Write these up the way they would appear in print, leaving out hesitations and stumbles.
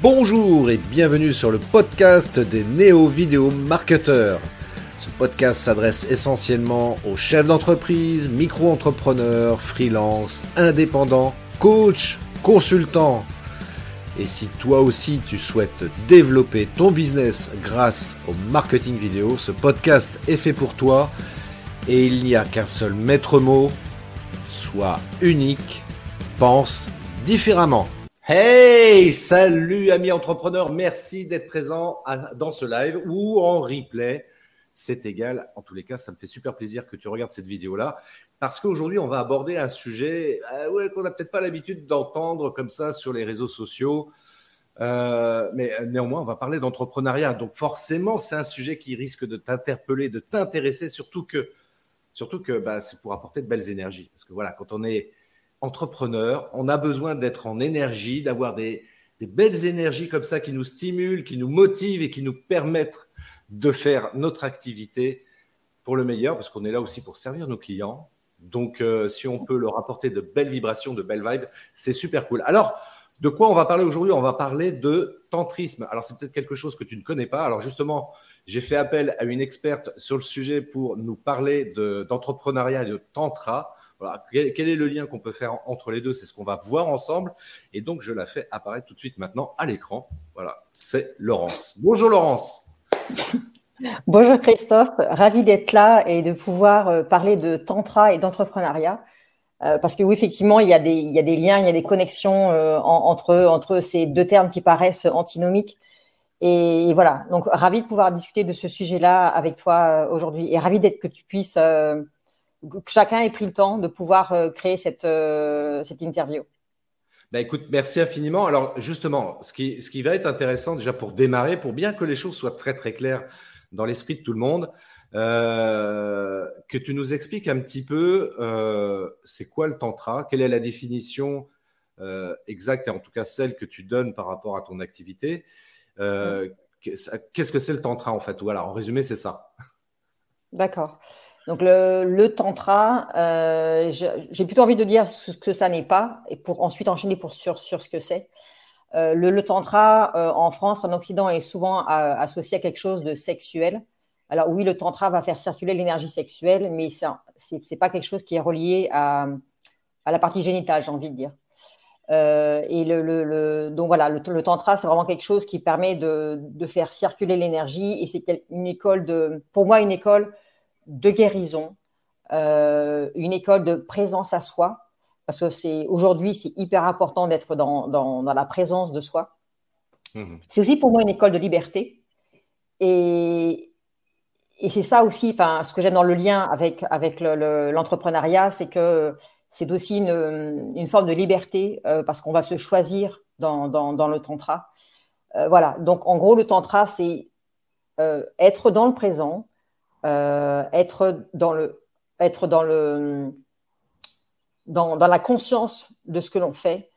Bonjour et bienvenue sur le podcast des néo-vidéo marketeurs. Ce podcast s'adresse essentiellement aux chefs d'entreprise, micro-entrepreneurs, freelance, indépendants, coachs, consultants. Et si toi aussi tu souhaites développer ton business grâce au marketing vidéo, ce podcast est fait pour toi et il n'y a qu'un seul maître mot, sois unique, pense différemment. Hey, salut amis entrepreneurs, merci d'être présent dans ce live ou en replay, c'est égal. En tous les cas, ça me fait super plaisir que tu regardes cette vidéo-là parce qu'aujourd'hui, on va aborder un sujet qu'on n'a peut-être pas l'habitude d'entendre comme ça sur les réseaux sociaux, mais néanmoins, on va parler d'entrepreneuriat. Donc forcément, c'est un sujet qui risque de t'interpeller, de t'intéresser, surtout que c'est pour apporter de belles énergies. Parce que voilà, quand on est entrepreneur, on a besoin d'être en énergie, d'avoir des belles énergies comme ça qui nous stimulent, qui nous motivent et qui nous permettent de faire notre activité pour le meilleur, parce qu'on est là aussi pour servir nos clients. Donc, si on peut leur apporter de belles vibrations, de belles vibes, c'est super cool. Alors, de quoi on va parler aujourd'hui? On va parler de tantrisme. Alors, c'est peut-être quelque chose que tu ne connais pas. Alors, justement, j'ai fait appel à une experte sur le sujet pour nous parler d'entrepreneuriat et de tantra. Voilà. Quel est le lien qu'on peut faire entre les deux? C'est ce qu'on va voir ensemble. Et donc, je la fais apparaître tout de suite maintenant à l'écran. Voilà, c'est Laurence. Bonjour Laurence. Bonjour Christophe, ravi d'être là et de pouvoir parler de tantra et d'entrepreneuriat. Parce que oui, effectivement, il y a des liens, il y a des connexions entre ces deux termes qui paraissent antinomiques. Et voilà, donc ravi de pouvoir discuter de ce sujet-là avec toi aujourd'hui et ravi que tu puisses, que chacun ait pris le temps de pouvoir créer cette interview. Ben écoute, merci infiniment. Alors justement, ce qui va être intéressant déjà pour démarrer, pour bien que les choses soient très très claires dans l'esprit de tout le monde, que tu nous expliques un petit peu c'est quoi le tantra, quelle est la définition exacte et en tout cas celle que tu donnes par rapport à ton activité. Qu'est-ce que c'est le tantra en fait? Voilà, en résumé, c'est ça. D'accord. Donc le tantra, j'ai plutôt envie de dire ce que ça n'est pas et pour ensuite enchaîner sur ce que c'est. Le tantra en France, en Occident, est souvent associé à quelque chose de sexuel. Alors oui, le tantra va faire circuler l'énergie sexuelle, mais c'est pas quelque chose qui est relié à la partie génitale, j'ai envie de dire. Donc voilà, le tantra, c'est vraiment quelque chose qui permet de faire circuler l'énergie et c'est pour moi, une école de guérison, une école de présence à soi, parce que aujourd'hui, c'est hyper important d'être dans la présence de soi. Mmh. C'est aussi pour moi une école de liberté. Et c'est ça aussi, ce que j'aime dans le lien avec l'entrepreneuriat, c'est que c'est aussi une forme de liberté parce qu'on va se choisir dans le tantra. Voilà, donc en gros, le tantra, c'est être dans le présent, être dans la conscience de ce que l'on fait,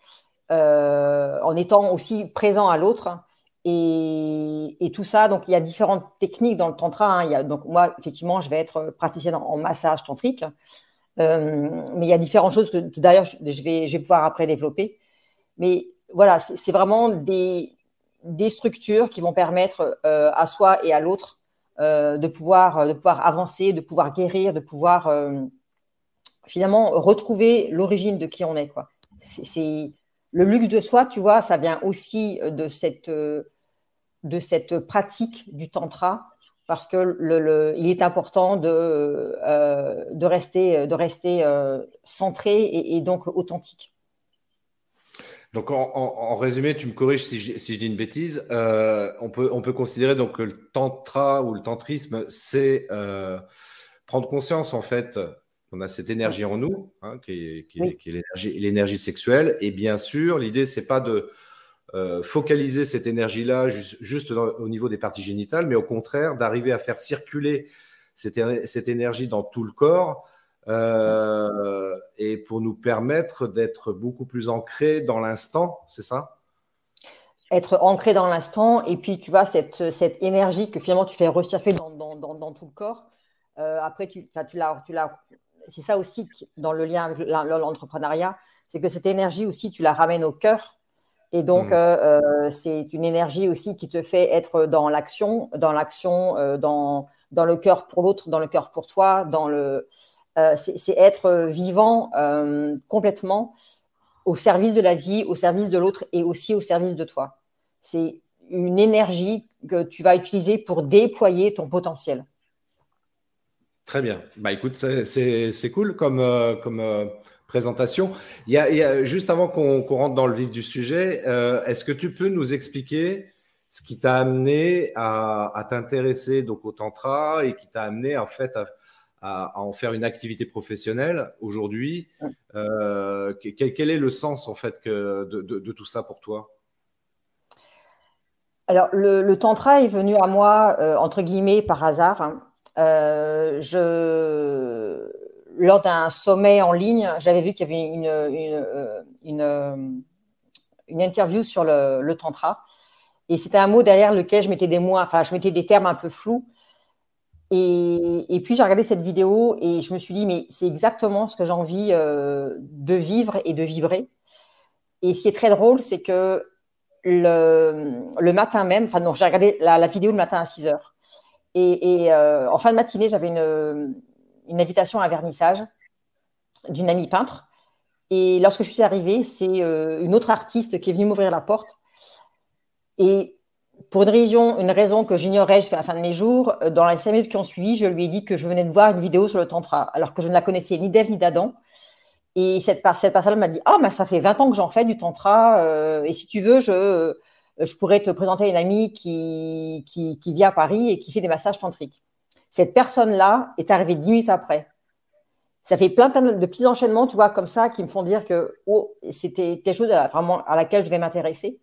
en étant aussi présent à l'autre. Et tout ça, donc il y a différentes techniques dans le tantra. Donc moi, effectivement, je vais être praticienne en massage tantrique. Mais il y a différentes choses que d'ailleurs, je vais pouvoir après développer. Mais voilà, c'est vraiment des structures qui vont permettre à soi et à l'autre de pouvoir avancer, de pouvoir guérir, de pouvoir finalement retrouver l'origine de qui on est, quoi. C'est le luxe de soi, tu vois, ça vient aussi de cette pratique du tantra, parce que il est important de rester centré et donc authentique. Donc, en résumé, tu me corriges si je dis une bêtise. On peut considérer donc que le tantra ou le tantrisme, c'est prendre conscience en fait qu'on a cette énergie en nous, hein, qui est l'énergie sexuelle. Et bien sûr, l'idée, c'est pas de focaliser cette énergie-là juste au niveau des parties génitales, mais au contraire, d'arriver à faire circuler cette énergie dans tout le corps. Et pour nous permettre d'être beaucoup plus ancrés dans l'instant, c'est ça? Être ancré dans l'instant, et puis tu vois, cette énergie que finalement tu fais recirculer dans tout le corps. Après, c'est ça aussi dans le lien avec l'entrepreneuriat, c'est que cette énergie aussi, tu la ramènes au cœur. Et donc, c'est une énergie aussi qui te fait être dans l'action, dans le cœur pour l'autre, dans le cœur pour toi, c'est être vivant complètement au service de la vie, au service de l'autre et aussi au service de toi. C'est une énergie que tu vas utiliser pour déployer ton potentiel. Très bien. Bah écoute, c'est cool comme, présentation. Il y a, juste avant qu'on rentre dans le vif du sujet, est-ce que tu peux nous expliquer ce qui t'a amené à t'intéresser donc au tantra et qui t'a amené en fait à en faire une activité professionnelle aujourd'hui? Quel est le sens en fait de tout ça pour toi? Alors, le tantra est venu à moi, entre guillemets, par hasard, hein. Lors d'un sommet en ligne, j'avais vu qu'il y avait une interview sur le tantra. Et c'était un mot derrière lequel je mettais je mettais des termes un peu flous. Et puis, j'ai regardé cette vidéo et je me suis dit, mais c'est exactement ce que j'ai envie de vivre et de vibrer. Et ce qui est très drôle, c'est que le matin même, enfin non, j'ai regardé la vidéo le matin à 6 heures. Et en fin de matinée, j'avais une invitation à un vernissage d'une amie peintre. Et lorsque je suis arrivée, c'est une autre artiste qui est venue m'ouvrir la porte. Et pour une raison que j'ignorais jusqu'à la fin de mes jours, dans les 5 minutes qui ont suivi, je lui ai dit que je venais de voir une vidéo sur le tantra, alors que je ne la connaissais ni d'Ève ni d'Adam. Et cette personne m'a dit « Ah, mais ça fait 20 ans que j'en fais du tantra, et si tu veux, je pourrais te présenter une amie qui vit à Paris et qui fait des massages tantriques. » Cette personne-là est arrivée 10 minutes après. Ça fait plein de petits enchaînements, tu vois, comme ça, qui me font dire que c'était quelque chose vraiment à laquelle je devais m'intéresser.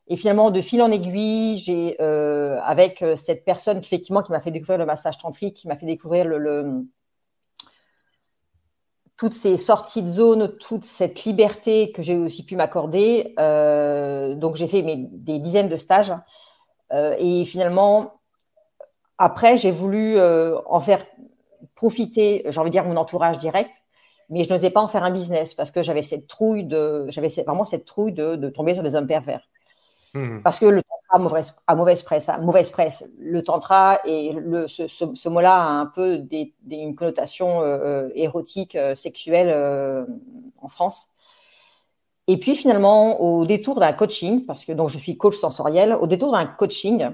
Et finalement, de fil en aiguille, j'ai, avec cette personne qui m'a fait découvrir le massage tantrique, qui m'a fait découvrir toutes ces sorties de zone, toute cette liberté que j'ai aussi pu m'accorder. Donc, j'ai fait des dizaines de stages. Et finalement, après, j'ai voulu en faire profiter, j'ai envie de dire, mon entourage direct, mais je n'osais pas en faire un business parce que j'avais vraiment cette trouille de tomber sur des hommes pervers. Parce que le tantra a mauvaise presse. Le tantra, et ce mot-là a un peu une connotation érotique, sexuelle en France. Et puis finalement, au détour d'un coaching, parce que donc, je suis coach sensoriel, au détour d'un coaching,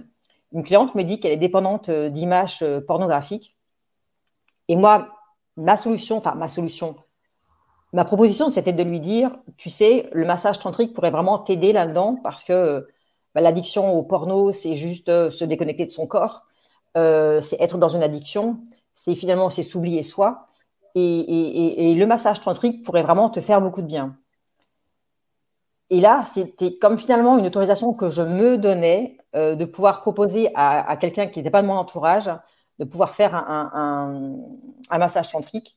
une cliente me dit qu'elle est dépendante d'images pornographiques. Et moi, ma proposition, c'était de lui dire, tu sais, le massage tantrique pourrait vraiment t'aider là-dedans parce que l'addiction au porno, c'est juste se déconnecter de son corps, c'est être dans une addiction, c'est s'oublier soi. Et le massage tantrique pourrait vraiment te faire beaucoup de bien. Et là, c'était comme finalement une autorisation que je me donnais de pouvoir proposer à quelqu'un qui n'était pas de mon entourage de pouvoir faire un massage tantrique.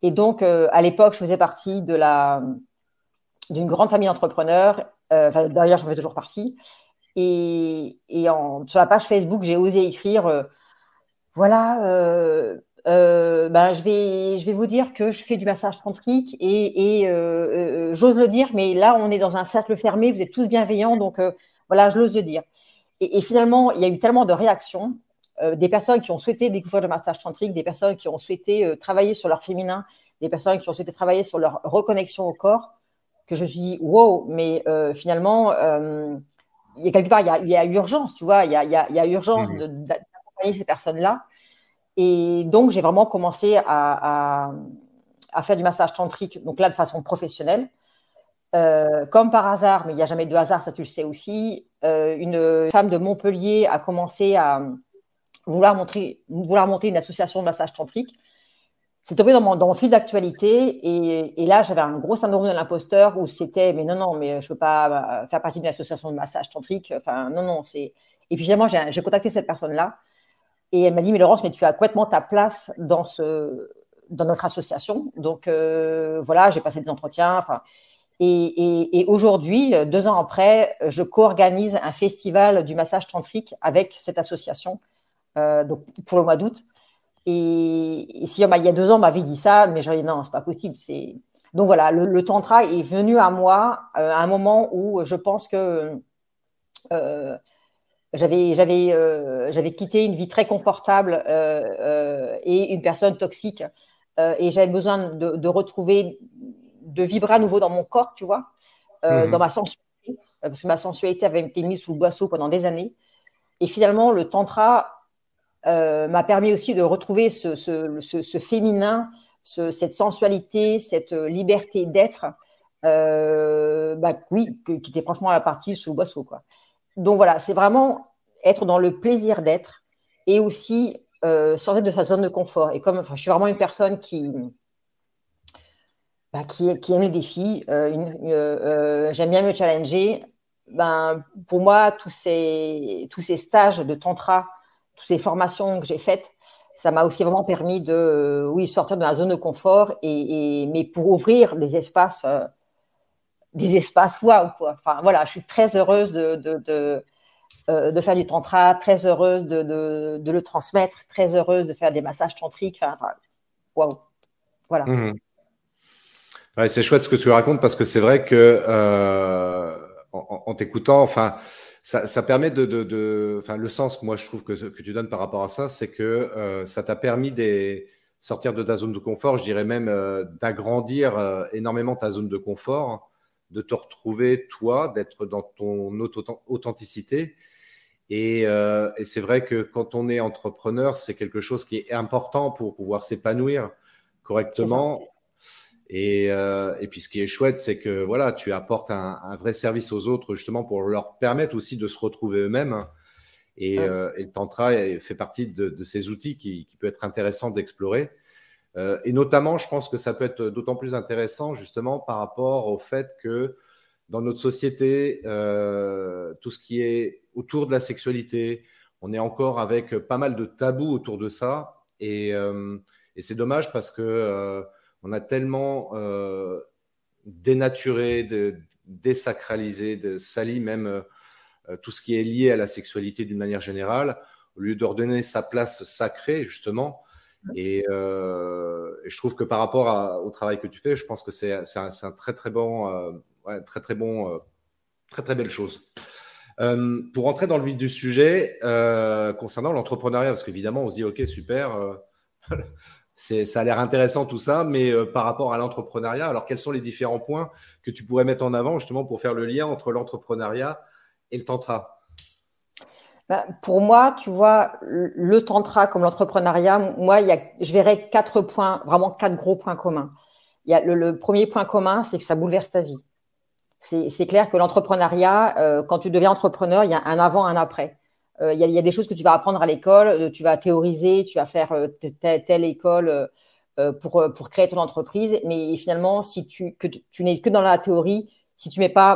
Et donc, à l'époque, je faisais partie d'une grande famille d'entrepreneurs. D'ailleurs, j'en fais toujours partie. Et sur la page Facebook, j'ai osé écrire je vais vous dire que je fais du massage tantrique et j'ose le dire, mais là, on est dans un cercle fermé, vous êtes tous bienveillants, donc voilà, je l'ose le dire. Et finalement, il y a eu tellement de réactions, des personnes qui ont souhaité découvrir le massage tantrique, des personnes qui ont souhaité travailler sur leur féminin, des personnes qui ont souhaité travailler sur leur reconnexion au corps, que je me suis dit, wow, mais finalement, il y a quelque part, il y a urgence, tu vois, il y a urgence d'accompagner ces personnes-là. Et donc, j'ai vraiment commencé à faire du massage tantrique, donc là, de façon professionnelle. Comme par hasard, mais il n'y a jamais de hasard, ça tu le sais aussi, une femme de Montpellier a commencé à vouloir monter une association de massage tantrique. C'est tombé dans mon fil d'actualité et là, j'avais un gros syndrome de l'imposteur où c'était, mais non, mais je ne peux pas faire partie d'une association de massage tantrique. Enfin, non, c'est… Et puis finalement, j'ai contacté cette personne-là et elle m'a dit, mais Laurence, mais tu as complètement ta place dans notre association. Donc, voilà, j'ai passé des entretiens. Et aujourd'hui, 2 ans après, je co-organise un festival du massage tantrique avec cette association donc pour le mois d'août. Et si il y a 2 ans, on m'avait dit ça, mais j'aurais dit non, c'est pas possible. Donc voilà, le tantra est venu à moi à un moment où je pense que j'avais quitté une vie très confortable et une personne toxique et j'avais besoin de retrouver, de vibrer à nouveau dans mon corps, tu vois, dans ma sensualité, parce que ma sensualité avait été mise sous le boisseau pendant des années. Et finalement, le tantra m'a permis aussi de retrouver ce féminin, cette sensualité, cette liberté d'être, oui, qui était franchement la partie sous le boisseau, quoi. Donc voilà, c'est vraiment être dans le plaisir d'être et aussi sortir de sa zone de confort. Et comme je suis vraiment une personne qui aime les défis, j'aime bien me challenger, pour moi, tous ces stages de tantra, toutes ces formations que j'ai faites, ça m'a aussi vraiment permis de oui, sortir de la zone de confort, mais pour ouvrir des espaces waouh, quoi. Enfin, voilà, je suis très heureuse de faire du tantra, très heureuse de le transmettre, très heureuse de faire des massages tantriques. Enfin waouh, voilà. Ouais, c'est chouette ce que tu racontes parce que c'est vrai que en t'écoutant, enfin, ça permet enfin, le sens que moi je trouve que tu donnes par rapport à ça, c'est que ça t'a permis de sortir de ta zone de confort, je dirais même d'agrandir énormément ta zone de confort, de te retrouver toi, d'être dans ton authenticité. Et c'est vrai que quand on est entrepreneur, c'est quelque chose qui est important pour pouvoir s'épanouir correctement. Et puis ce qui est chouette, c'est que voilà, tu apportes un vrai service aux autres justement pour leur permettre aussi de se retrouver eux-mêmes. Et le tantra fait partie de ces outils qui peut être intéressant d'explorer. Et notamment, je pense que ça peut être d'autant plus intéressant justement par rapport au fait que dans notre société, tout ce qui est autour de la sexualité, on est encore avec pas mal de tabous autour de ça. Et c'est dommage parce que on a tellement dénaturé, désacralisé, sali même tout ce qui est lié à la sexualité d'une manière générale, au lieu de redonner sa place sacrée, justement. Et je trouve que par rapport au travail que tu fais, je pense que c'est un très, très bon, très, très bon, très, très belle chose. Pour rentrer dans le vif du sujet, concernant l'entrepreneuriat, parce qu'évidemment, on se dit, OK, super, ça a l'air intéressant tout ça, mais par rapport à l'entrepreneuriat, alors quels sont les différents points que tu pourrais mettre en avant justement pour faire le lien entre l'entrepreneuriat et le tantra? Pour moi, tu vois, le tantra comme l'entrepreneuriat, moi, je verrais 4 points, vraiment 4 gros points communs. Il y a le premier point commun, c'est que ça bouleverse ta vie. C'est clair que l'entrepreneuriat, quand tu deviens entrepreneur, il y a un avant, un après. Il y a des choses que tu vas apprendre à l'école, tu vas théoriser, tu vas faire telle école pour créer ton entreprise, mais finalement, si tu n'es que dans la théorie, si tu mets pas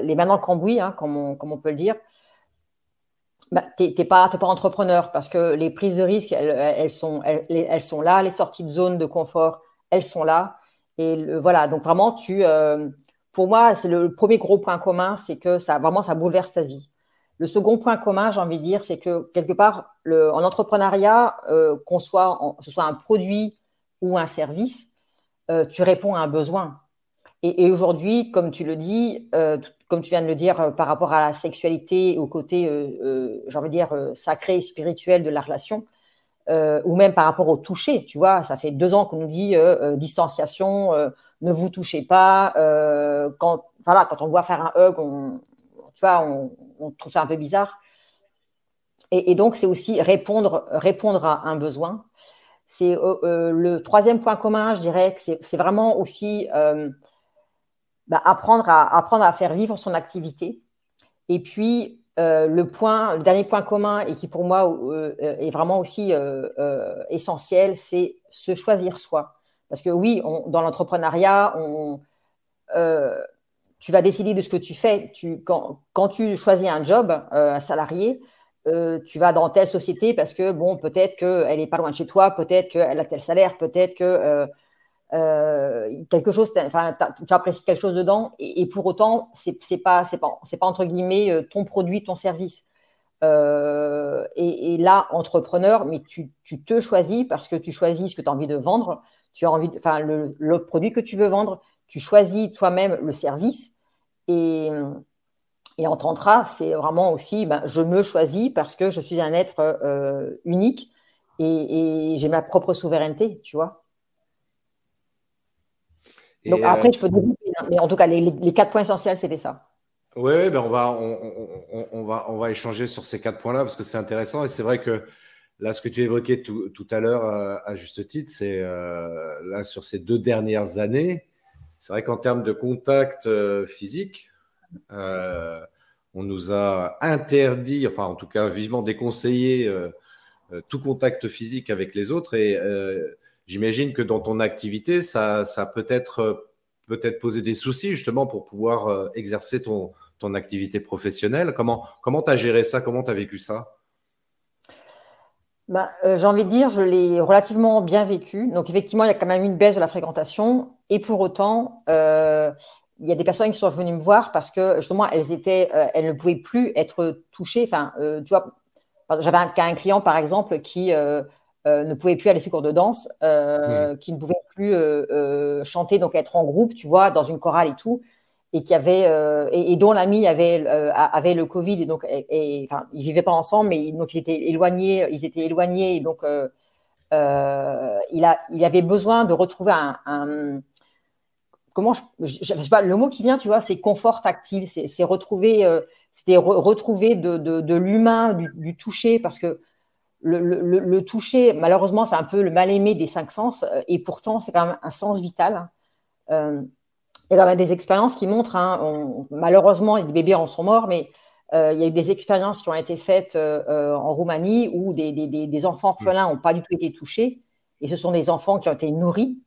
les mains dans le cambouis, hein, comme on peut le dire, t'es pas entrepreneur parce que les prises de risque, elles sont là, les sorties de zone de confort, elles sont là. Et voilà, donc vraiment, pour moi, c'est le premier gros point commun, c'est que ça bouleverse ta vie. Le second point commun, j'ai envie de dire, c'est que quelque part, en entrepreneuriat, ce soit un produit ou un service, tu réponds à un besoin. Et aujourd'hui, comme tu le dis, comme tu viens de le dire, par rapport à la sexualité, au côté, j'ai envie de dire, sacré et spirituel de la relation, ou même par rapport au toucher, tu vois, ça fait 2 ans qu'on nous dit distanciation, ne vous touchez pas. Quand on voit faire un hug, tu vois, on trouve ça un peu bizarre. Et donc, c'est aussi répondre à un besoin. C'est le troisième point commun, je dirais que c'est vraiment aussi apprendre à faire vivre son activité. Et puis, le dernier point commun et qui pour moi est vraiment aussi essentiel, c'est se choisir soi. Parce que oui, dans l'entrepreneuriat, tu vas décider de ce que tu fais. Quand tu choisis un job, un salarié, tu vas dans telle société parce que, bon, peut-être qu'elle n'est pas loin de chez toi, peut-être qu'elle a tel salaire, peut-être que quelque chose, tu apprécies quelque chose dedans, et pour autant, c'est pas entre guillemets ton produit, ton service. Et là, entrepreneur, mais tu te choisis parce que tu choisis ce que tu as envie de vendre, tu as envie, enfin, le produit que tu veux vendre, tu choisis toi-même le service. Et en tantra, c'est vraiment aussi, je me choisis parce que je suis un être unique et j'ai ma propre souveraineté, tu vois. Donc Et après, je peux développer, hein, mais en tout cas, les 4 points essentiels, c'était ça. ouais, ben on va échanger sur ces 4 points-là parce que c'est intéressant et c'est vrai que là, ce que tu évoquais tout à l'heure à juste titre, c'est là sur ces 2 dernières années, c'est vrai qu'en termes de contact physique, euh, on nous a interdit, enfin en tout cas vivement déconseillé tout contact physique avec les autres et j'imagine que dans ton activité, ça peut-être poser des soucis justement pour pouvoir exercer ton activité professionnelle. Comment tu as géré ça? Comment tu as vécu ça? J'ai envie de dire, je l'ai relativement bien vécu. Donc, effectivement, il y a quand même une baisse de la fréquentation. Et pour autant, il y a des personnes qui sont venues me voir parce que justement, elles ne pouvaient plus être touchées. Enfin, tu vois, j'avais un client, par exemple, qui ne pouvait plus aller à ses cours de danse, Mmh. qui ne pouvait plus chanter, donc être en groupe, tu vois, dans une chorale et tout, et qui avait et dont l'ami avait le Covid, et donc enfin, ils vivaient pas ensemble, mais donc ils étaient éloignés, et donc il avait besoin de retrouver comment je sais pas, le mot qui vient, tu vois, c'est confort tactile, c'est retrouver, c'était retrouver de l'humain, du toucher, parce que le toucher, malheureusement, c'est un peu le mal-aimé des 5 sens, et pourtant, c'est quand même un sens vital. Euh, il y a des expériences qui montrent, hein, malheureusement, des bébés en sont morts, mais il y a eu des expériences qui ont été faites en Roumanie où des enfants orphelins n'ont pas du tout été touchés, et ce sont des enfants qui ont été nourris,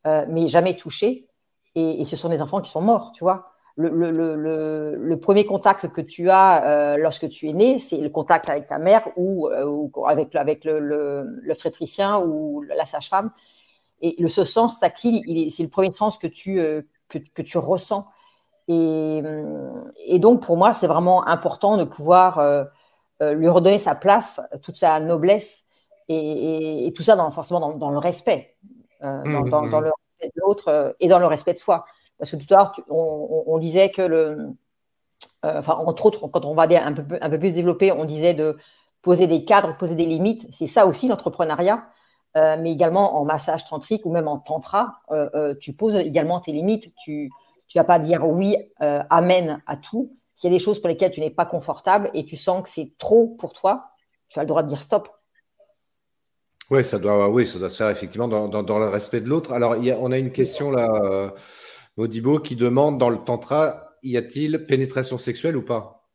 mais jamais touchés, et ce sont des enfants qui sont morts, tu vois. Le premier contact que tu as lorsque tu es né, c'est le contact avec ta mère ou avec l'obstétricien ou la sage-femme. Et ce sens tactile, c'est le premier sens que tu ressens. Et donc, pour moi, c'est vraiment important de pouvoir lui redonner sa place, toute sa noblesse, et tout ça forcément dans le respect, dans le respect de l'autre et dans le respect de soi. Parce que tout à l'heure, on disait que enfin, entre autres, quand on va un peu plus développer, on disait de poser des cadres, poser des limites. C'est ça aussi l'entrepreneuriat. Mais également en massage tantrique ou même en tantra, tu poses également tes limites. Tu vas pas dire oui, amen à tout. S'il y a des choses pour lesquelles tu n'es pas confortable et tu sens que c'est trop pour toi, tu as le droit de dire stop. Oui, ça doit se faire effectivement dans le respect de l'autre. Alors, on a une question là, Modibo, qui demande dans le tantra, y a-t-il pénétration sexuelle ou pas?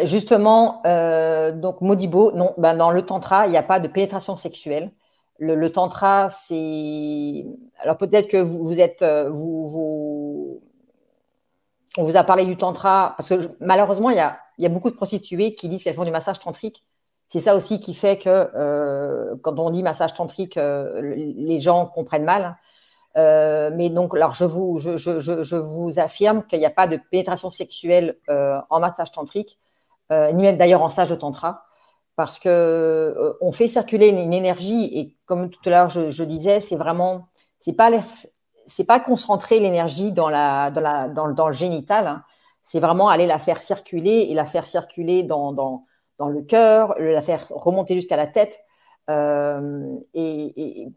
Justement, donc Modibo, non, dans le tantra, il n'y a pas de pénétration sexuelle. Le tantra, c'est. Alors peut-être que vous êtes. On vous a parlé du tantra, parce que malheureusement, il y a beaucoup de prostituées qui disent qu'elles font du massage tantrique. C'est ça aussi qui fait que quand on dit massage tantrique, les gens comprennent mal. Mais donc, alors je vous affirme qu'il n'y a pas de pénétration sexuelle en massage tantrique, ni même d'ailleurs en stage de tantra, parce que on fait circuler une énergie, et comme tout à l'heure je disais, c'est pas concentrer l'énergie dans le génital, hein. C'est vraiment aller la faire circuler, et la faire circuler dans le cœur, la faire remonter jusqu'à la tête. Et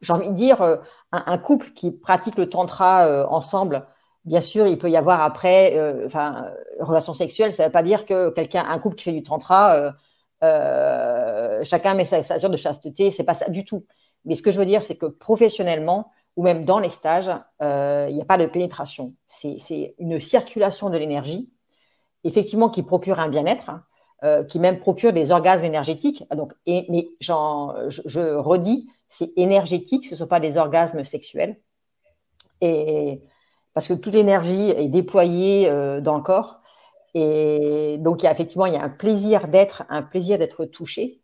j'ai envie de dire, un couple qui pratique le tantra ensemble, bien sûr, il peut y avoir après, relation sexuelle. Ça ne veut pas dire que un couple qui fait du tantra, chacun met sa ceinture de chasteté. C'est pas ça du tout. Mais ce que je veux dire, c'est que professionnellement, ou même dans les stages, il n'y a pas de pénétration. C'est une circulation de l'énergie, effectivement, qui procure un bien-être, hein, qui même procure des orgasmes énergétiques. Donc, mais je redis, c'est énergétique, ce ne sont pas des orgasmes sexuels. Et parce que toute l'énergie est déployée dans le corps. Et donc, effectivement, il y a un plaisir d'être touché.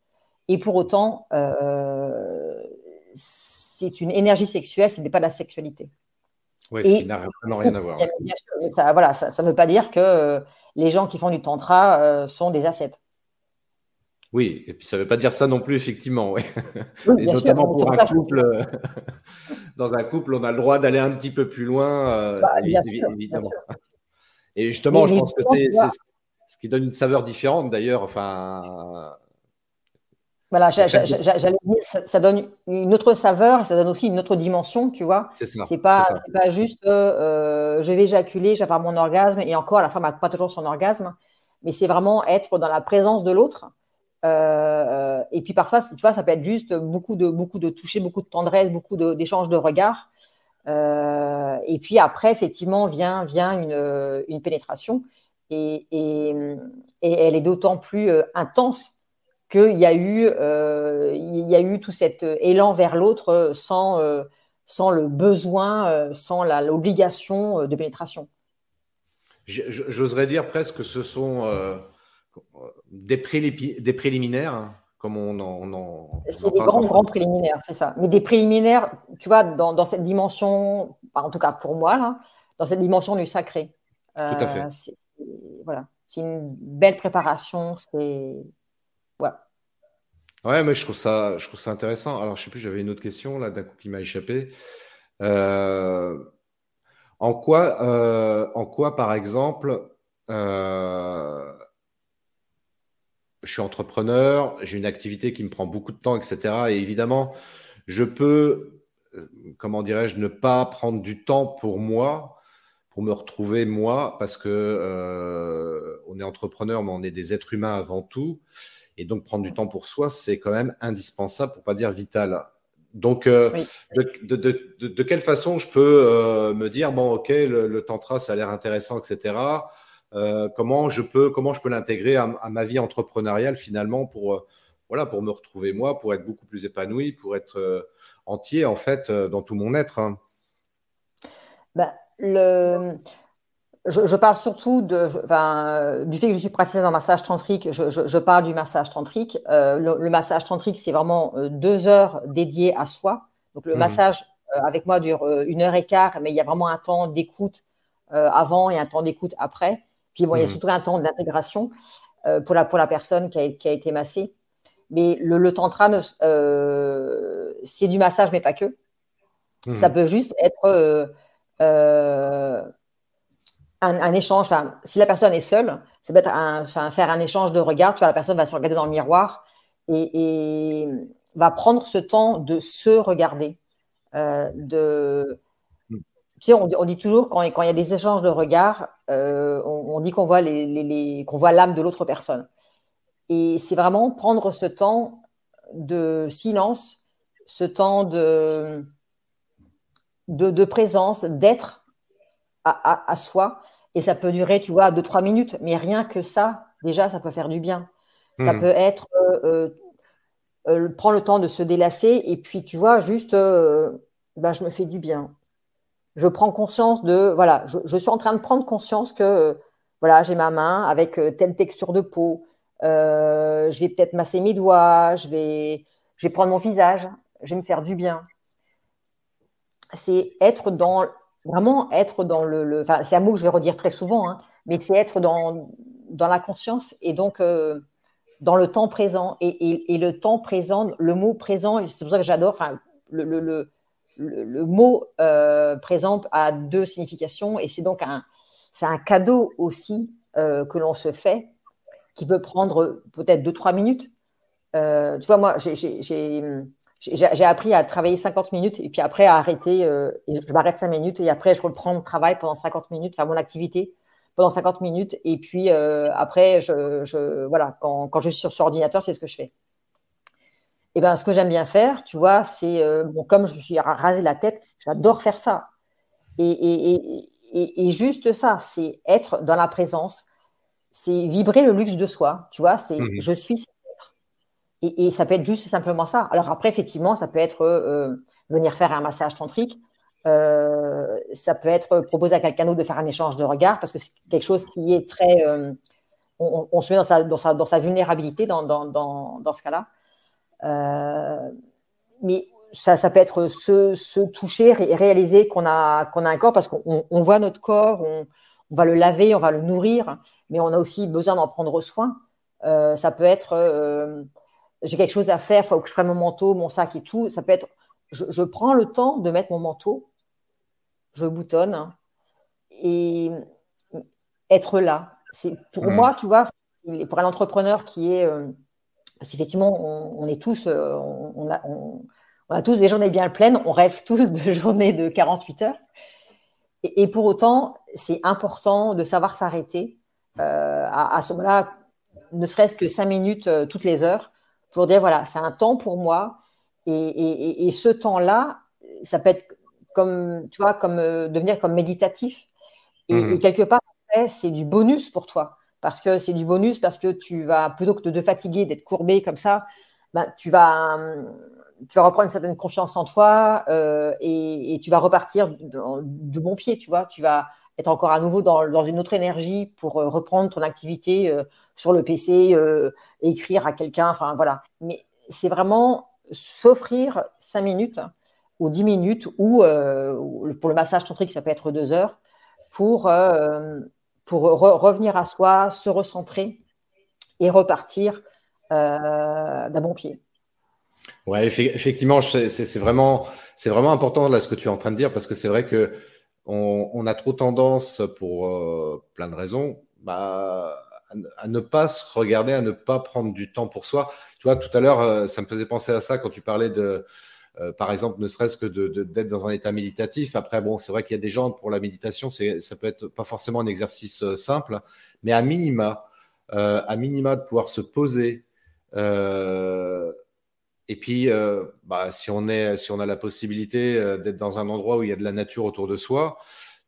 Et pour autant, c'est une énergie sexuelle, ce n'est pas de la sexualité. Oui, ce qui n'a vraiment rien à voir. Ouais. Bien sûr, ça ne veut pas dire que les gens qui font du tantra sont des ascètes. Oui, et puis ça ne veut pas dire ça non plus, effectivement. Ouais. Oui, Et bien sûr, notamment c'est pour pour un ça que je couple, dans un couple, on a le droit d'aller un petit peu plus loin, bah, bien sûr, bien évidemment. sûr. Et justement, je Mais pense que justement, tu c'est vois, ce qui donne une saveur différente, d'ailleurs. Enfin, voilà, le fait de… j'allais dire, ça donne une autre saveur et ça donne aussi une autre dimension, tu vois. C'est ça, C'est c'est pas, ça. c'est pas juste je vais éjaculer, je vais avoir mon orgasme et encore la femme n'a pas toujours son orgasme, mais c'est vraiment être dans la présence de l'autre. Et puis parfois, tu vois, ça peut être juste beaucoup de toucher, beaucoup de tendresse, d'échanges de regards. Et puis après, effectivement, vient une pénétration et, et, et elle est d'autant plus intense qu'il y a eu tout cet élan vers l'autre sans le besoin, sans l'obligation de pénétration. J'oserais dire presque que ce sont des préliminaires, hein, comme on C'est en des parle grands parfois. préliminaires, c'est ça. Mais des préliminaires, tu vois, dans cette dimension, en tout cas pour moi, là, dans cette dimension du sacré. Tout à fait. Voilà, c'est une belle préparation. Voilà. Ouais, mais je trouve ça intéressant. Alors, je sais plus, j'avais une autre question là, d'un coup qui m'a échappé. Euh, en quoi, par exemple, euh, je suis entrepreneur, j'ai une activité qui me prend beaucoup de temps, etc. Et évidemment, je peux, comment dirais-je, ne pas prendre du temps pour moi, pour me retrouver moi, parce que on est entrepreneur, mais on est des êtres humains avant tout. Et donc, prendre du temps pour soi, c'est quand même indispensable, pour pas dire vital. Donc, Oui. de quelle façon je peux me dire, bon, ok, le tantra, ça a l'air intéressant, etc. Comment je peux l'intégrer à ma vie entrepreneuriale finalement pour, voilà, pour me retrouver moi, pour être beaucoup plus épanoui, pour être entier en fait dans tout mon être, hein. Ben, je parle surtout du fait que je suis praticienne en massage tantrique. Je parle du massage tantrique. Le massage tantrique, c'est vraiment 2 heures dédiées à soi. Donc, le Mhm. massage avec moi dure 1 heure et quart, mais il y a vraiment un temps d'écoute avant et un temps d'écoute après. Puis, bon, il y a Mhm. surtout un temps d'intégration pour la personne qui a été massée. Mais le tantra, c'est du massage, mais pas que. Ça Mhm. peut juste être euh, un échange. Enfin, si la personne est seule, ça peut être faire un échange de regards. Tu vois, la personne va se regarder dans le miroir et va prendre ce temps de se regarder. De, tu sais, on dit toujours quand il y a des échanges de regards, on dit qu'on voit qu'on voit l'âme de l'autre personne. Et c'est vraiment prendre ce temps de silence, ce temps de présence, d'être à soi. Et ça peut durer, tu vois, 2, 3 minutes. Mais rien que ça, déjà, ça peut faire du bien. Ça peut Mhm. être prendre le temps de se délasser. Et puis, tu vois, juste, ben, je me fais du bien. Je prends conscience voilà, je suis en train de prendre conscience que, voilà, j'ai ma main avec telle texture de peau. Je vais peut-être masser mes doigts. Je vais prendre mon visage. Je vais me faire du bien. C'est vraiment être dans enfin, c'est un mot que je vais redire très souvent, hein, mais c'est être dans la conscience et donc dans le temps présent. Et le temps présent, le mot présent, c'est pour ça que j'adore, enfin, le mot présent a 2 significations et c'est un cadeau aussi que l'on se fait qui peut prendre peut-être 2, 3 minutes. Tu vois, moi, j'ai appris à travailler 50 minutes et puis après à arrêter. Et je m'arrête 5 minutes et après je reprends mon travail pendant 50 minutes, enfin mon activité pendant 50 minutes. Et puis après, voilà, quand je suis sur ordinateur, c'est ce que je fais. Et ben, ce que j'aime bien faire, tu vois, c'est bon, comme je me suis rasé la tête, j'adore faire ça. Et juste ça, c'est être dans la présence, c'est vibrer le luxe de soi, tu vois, c'est Mhm. je suis. Et ça peut être juste simplement ça. Alors après, effectivement, ça peut être venir faire un massage tantrique. Ça peut être proposer à quelqu'un d'autre de faire un échange de regards parce que c'est quelque chose qui est très. On se met dans sa vulnérabilité dans ce cas-là. Mais ça peut être se toucher et réaliser qu'on a un corps parce qu'on voit notre corps, on va le laver, on va le nourrir, mais on a aussi besoin d'en prendre soin. Ça peut être j'ai quelque chose à faire, il faut que je prenne mon manteau, mon sac et tout. Ça peut être je prends le temps de mettre mon manteau, je boutonne et être là. C'est pour Mhm. moi, tu vois, pour un entrepreneur qui est parce qu'effectivement, on est tous, on a tous des journées bien pleines, on rêve tous de journées de 48 heures. Et pour autant, c'est important de savoir s'arrêter à ce moment-là, ne serait-ce que 5 minutes toutes les heures, pour dire, voilà, c'est un temps pour moi. Et ce temps-là, ça peut être comme, tu vois, comme devenir comme méditatif. Et Mhm. quelque part, après, c'est du bonus pour toi. Parce que c'est du bonus parce que tu vas, plutôt que de te fatiguer, d'être courbé comme ça, ben, tu vas reprendre une certaine confiance en toi et tu vas repartir de bon pied, tu vois. Tu vas être encore à nouveau dans une autre énergie pour reprendre ton activité sur le PC, écrire à quelqu'un, enfin voilà. Mais c'est vraiment s'offrir 5 minutes ou 10 minutes ou pour le massage tantrique, ça peut être 2 heures pour, euh, pour revenir à soi, se recentrer et repartir d'un bon pied. Ouais, effectivement, c'est vraiment important là ce que tu es en train de dire parce que c'est vrai que on a trop tendance pour plein de raisons, bah, à ne pas se regarder, à ne pas prendre du temps pour soi. Tu vois, tout à l'heure, ça me faisait penser à ça quand tu parlais par exemple, ne serait-ce que d'être dans un état méditatif. Après, bon, c'est vrai qu'il y a des gens pour la méditation, ça peut être pas forcément un exercice simple, mais à minima de pouvoir se poser. Euh, et puis, si on a la possibilité d'être dans un endroit où il y a de la nature autour de soi,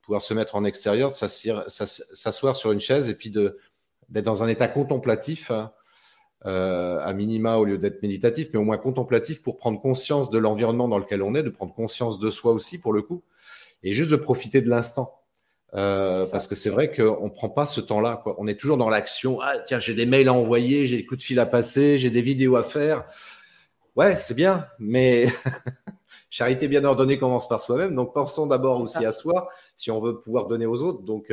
pouvoir se mettre en extérieur, de s'asseoir sur une chaise et puis d'être dans un état contemplatif, hein, à minima au lieu d'être méditatif, mais au moins contemplatif pour prendre conscience de l'environnement dans lequel on est, de prendre conscience de soi aussi pour le coup, et juste de profiter de l'instant. C'est Parce ça. que c'est vrai qu'on ne prend pas ce temps-là, quoi. On est toujours dans l'action. Ah, tiens, j'ai des mails à envoyer, j'ai des coups de fil à passer, j'ai des vidéos à faire. Ouais, c'est bien, mais charité bien ordonnée commence par soi-même. Donc, pensons d'abord C'est aussi ça. à soi si on veut pouvoir donner aux autres. Donc,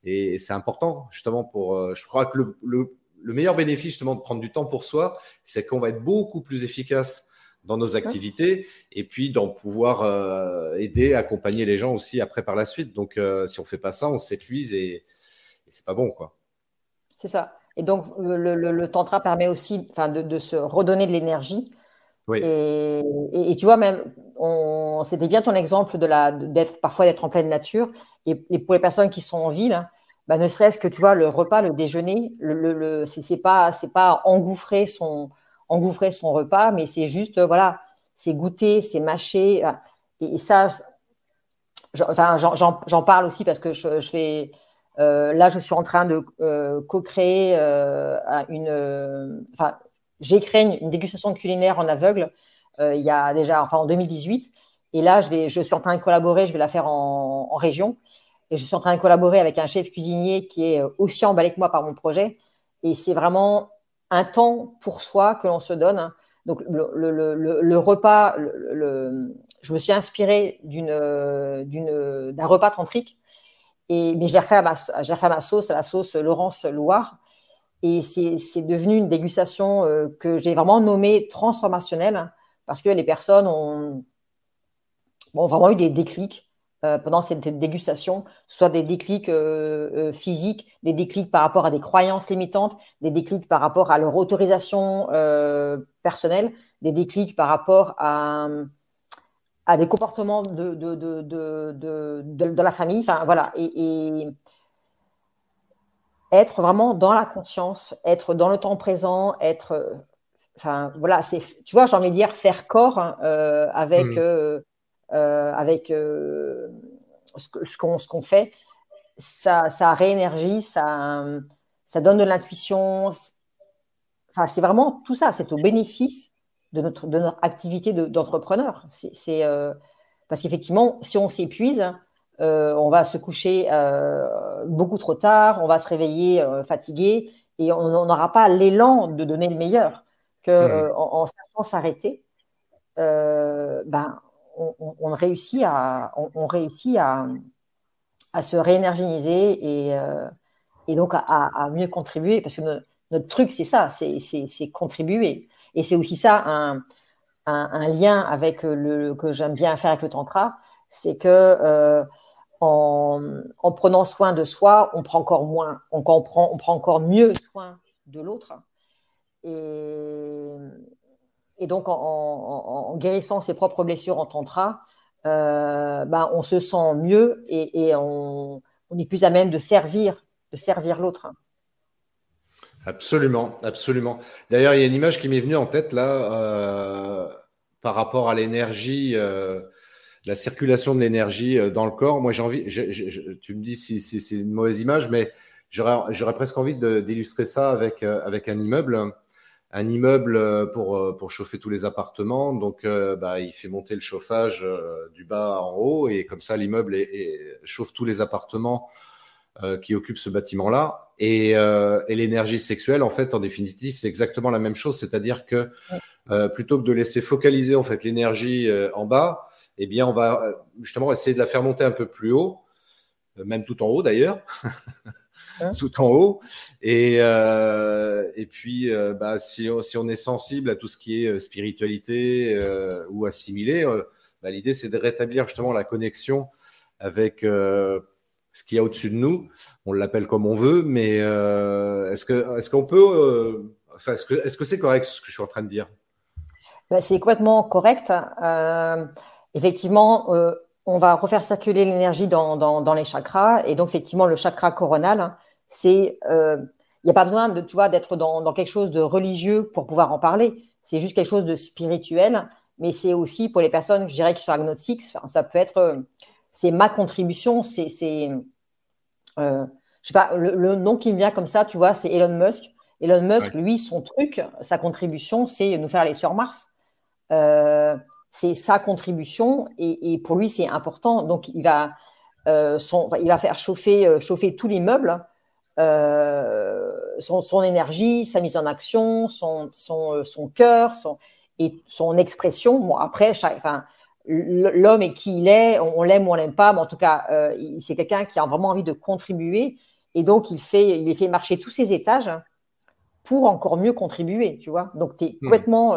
et c'est important justement pour. Je crois que le meilleur bénéfice justement de prendre du temps pour soi, c'est qu'on va être beaucoup plus efficace dans nos Hum, activités et puis d'en pouvoir aider, accompagner les gens aussi après par la suite. Donc, si on fait pas ça, on s'épuise et c'est pas bon, quoi. c'est ça. Et donc, le tantra permet aussi enfin, de se redonner de l'énergie. Oui. Et tu vois, même, c'était bien ton exemple parfois d'être en pleine nature. Et pour les personnes qui sont en ville, hein, bah, ne serait-ce que, tu vois, le repas, le déjeuner, c'est pas engouffrer son repas, mais c'est juste, voilà, c'est goûter, c'est mâcher. Et ça, enfin, j'en parle aussi parce que là, je suis en train de co-créer enfin, j'ai créé une dégustation culinaire en aveugle il y a déjà, enfin en 2018. Et là, je suis en train de collaborer, je vais la faire en région. Et je suis en train de collaborer avec un chef cuisinier qui est aussi emballé que moi par mon projet. Et c'est vraiment un temps pour soi que l'on se donne. Donc, le repas, je me suis inspirée d'un repas tantrique, mais je l'ai refait à ma sauce, à la sauce Laurence Loire. Et c'est devenu une dégustation que j'ai vraiment nommée transformationnelle parce que les personnes ont vraiment eu des déclics pendant cette dégustation, soit des déclics physiques, des déclics par rapport à des croyances limitantes, des déclics par rapport à leur autorisation personnelle, des déclics par rapport à des comportements de la famille. Enfin, voilà. Et être vraiment dans la conscience, être dans le temps présent, enfin, voilà, tu vois, j'ai envie de dire faire corps hein, avec, Mmh. avec ce qu'on fait. Ça réénergie, ça donne de l'intuition. Enfin, c'est vraiment tout ça, c'est au bénéfice de notre activité d'entrepreneur. Parce qu'effectivement, si on s'épuise, on va se coucher beaucoup trop tard, on va se réveiller fatigué et on n'aura pas l'élan de donner le meilleur. Mmh. En sachant s'arrêter, ben, on réussit à se réénergiser et donc à mieux contribuer parce que notre truc, c'est ça, c'est contribuer. Et c'est aussi ça un lien avec que j'aime bien faire avec le tantra, c'est que en prenant soin de soi, on prend encore mieux soin de l'autre. Et donc, en guérissant ses propres blessures en tantra, on se sent mieux et on est plus à même de servir l'autre. Absolument, absolument. D'ailleurs, il y a une image qui m'est venue en tête là par rapport à l'énergie, la circulation de l'énergie dans le corps. Moi, j'ai envie, tu me dis si c'est une mauvaise image, mais j'aurais presque envie d'illustrer ça avec un immeuble. Un immeuble pour chauffer tous les appartements. Donc, il fait monter le chauffage du bas en haut et comme ça, l'immeuble chauffe tous les appartements qui occupent ce bâtiment-là. Et l'énergie sexuelle, en fait, en définitive, c'est exactement la même chose. C'est-à-dire que plutôt que de laisser focaliser en fait l'énergie en bas, eh bien, on va justement essayer de la faire monter un peu plus haut, même tout en haut d'ailleurs. Tout en haut. Et puis, si on est sensible à tout ce qui est spiritualité ou assimilé, l'idée, c'est de rétablir justement la connexion avec ce qu'il y a au-dessus de nous. On l'appelle comme on veut, mais est-ce qu'on peut... est-ce que c'est correct ce que je suis en train de dire? C'est complètement correct. Effectivement, on va refaire circuler l'énergie dans les chakras. Et donc, effectivement, le chakra coronal, il n'y a pas besoin d'être dans quelque chose de religieux pour pouvoir en parler. C'est juste quelque chose de spirituel, mais c'est aussi pour les personnes, je dirais, qui sont agnostiques, ça peut être, c'est ma contribution, je sais pas, le nom qui me vient comme ça, tu vois, c'est Elon Musk. Elon Musk, lui, son truc, sa contribution, c'est nous faire aller sur Mars. C'est sa contribution et pour lui, c'est important. Donc, il va faire chauffer tout l'immeuble. Son énergie, sa mise en action, son cœur, et son expression. Bon, après, l'homme est qui il est, on l'aime ou on l'aime pas, mais en tout cas, c'est quelqu'un qui a vraiment envie de contribuer et donc il fait marcher tous ses étages pour encore mieux contribuer, tu vois. Donc, tu es complètement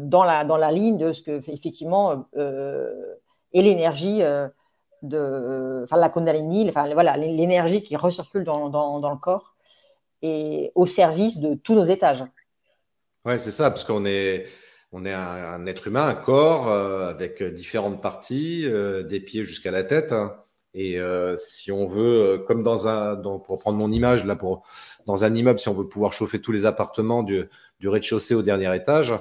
dans la ligne de ce que, effectivement, est l'énergie la Kundalini, voilà, l'énergie qui recircule dans le corps et au service de tous nos étages. Ouais, c'est ça, parce qu'on est un être humain, un corps avec différentes parties, des pieds jusqu'à la tête. Hein. Et si on veut, comme pour prendre mon image là, dans un immeuble, si on veut pouvoir chauffer tous les appartements du rez-de-chaussée au dernier étage,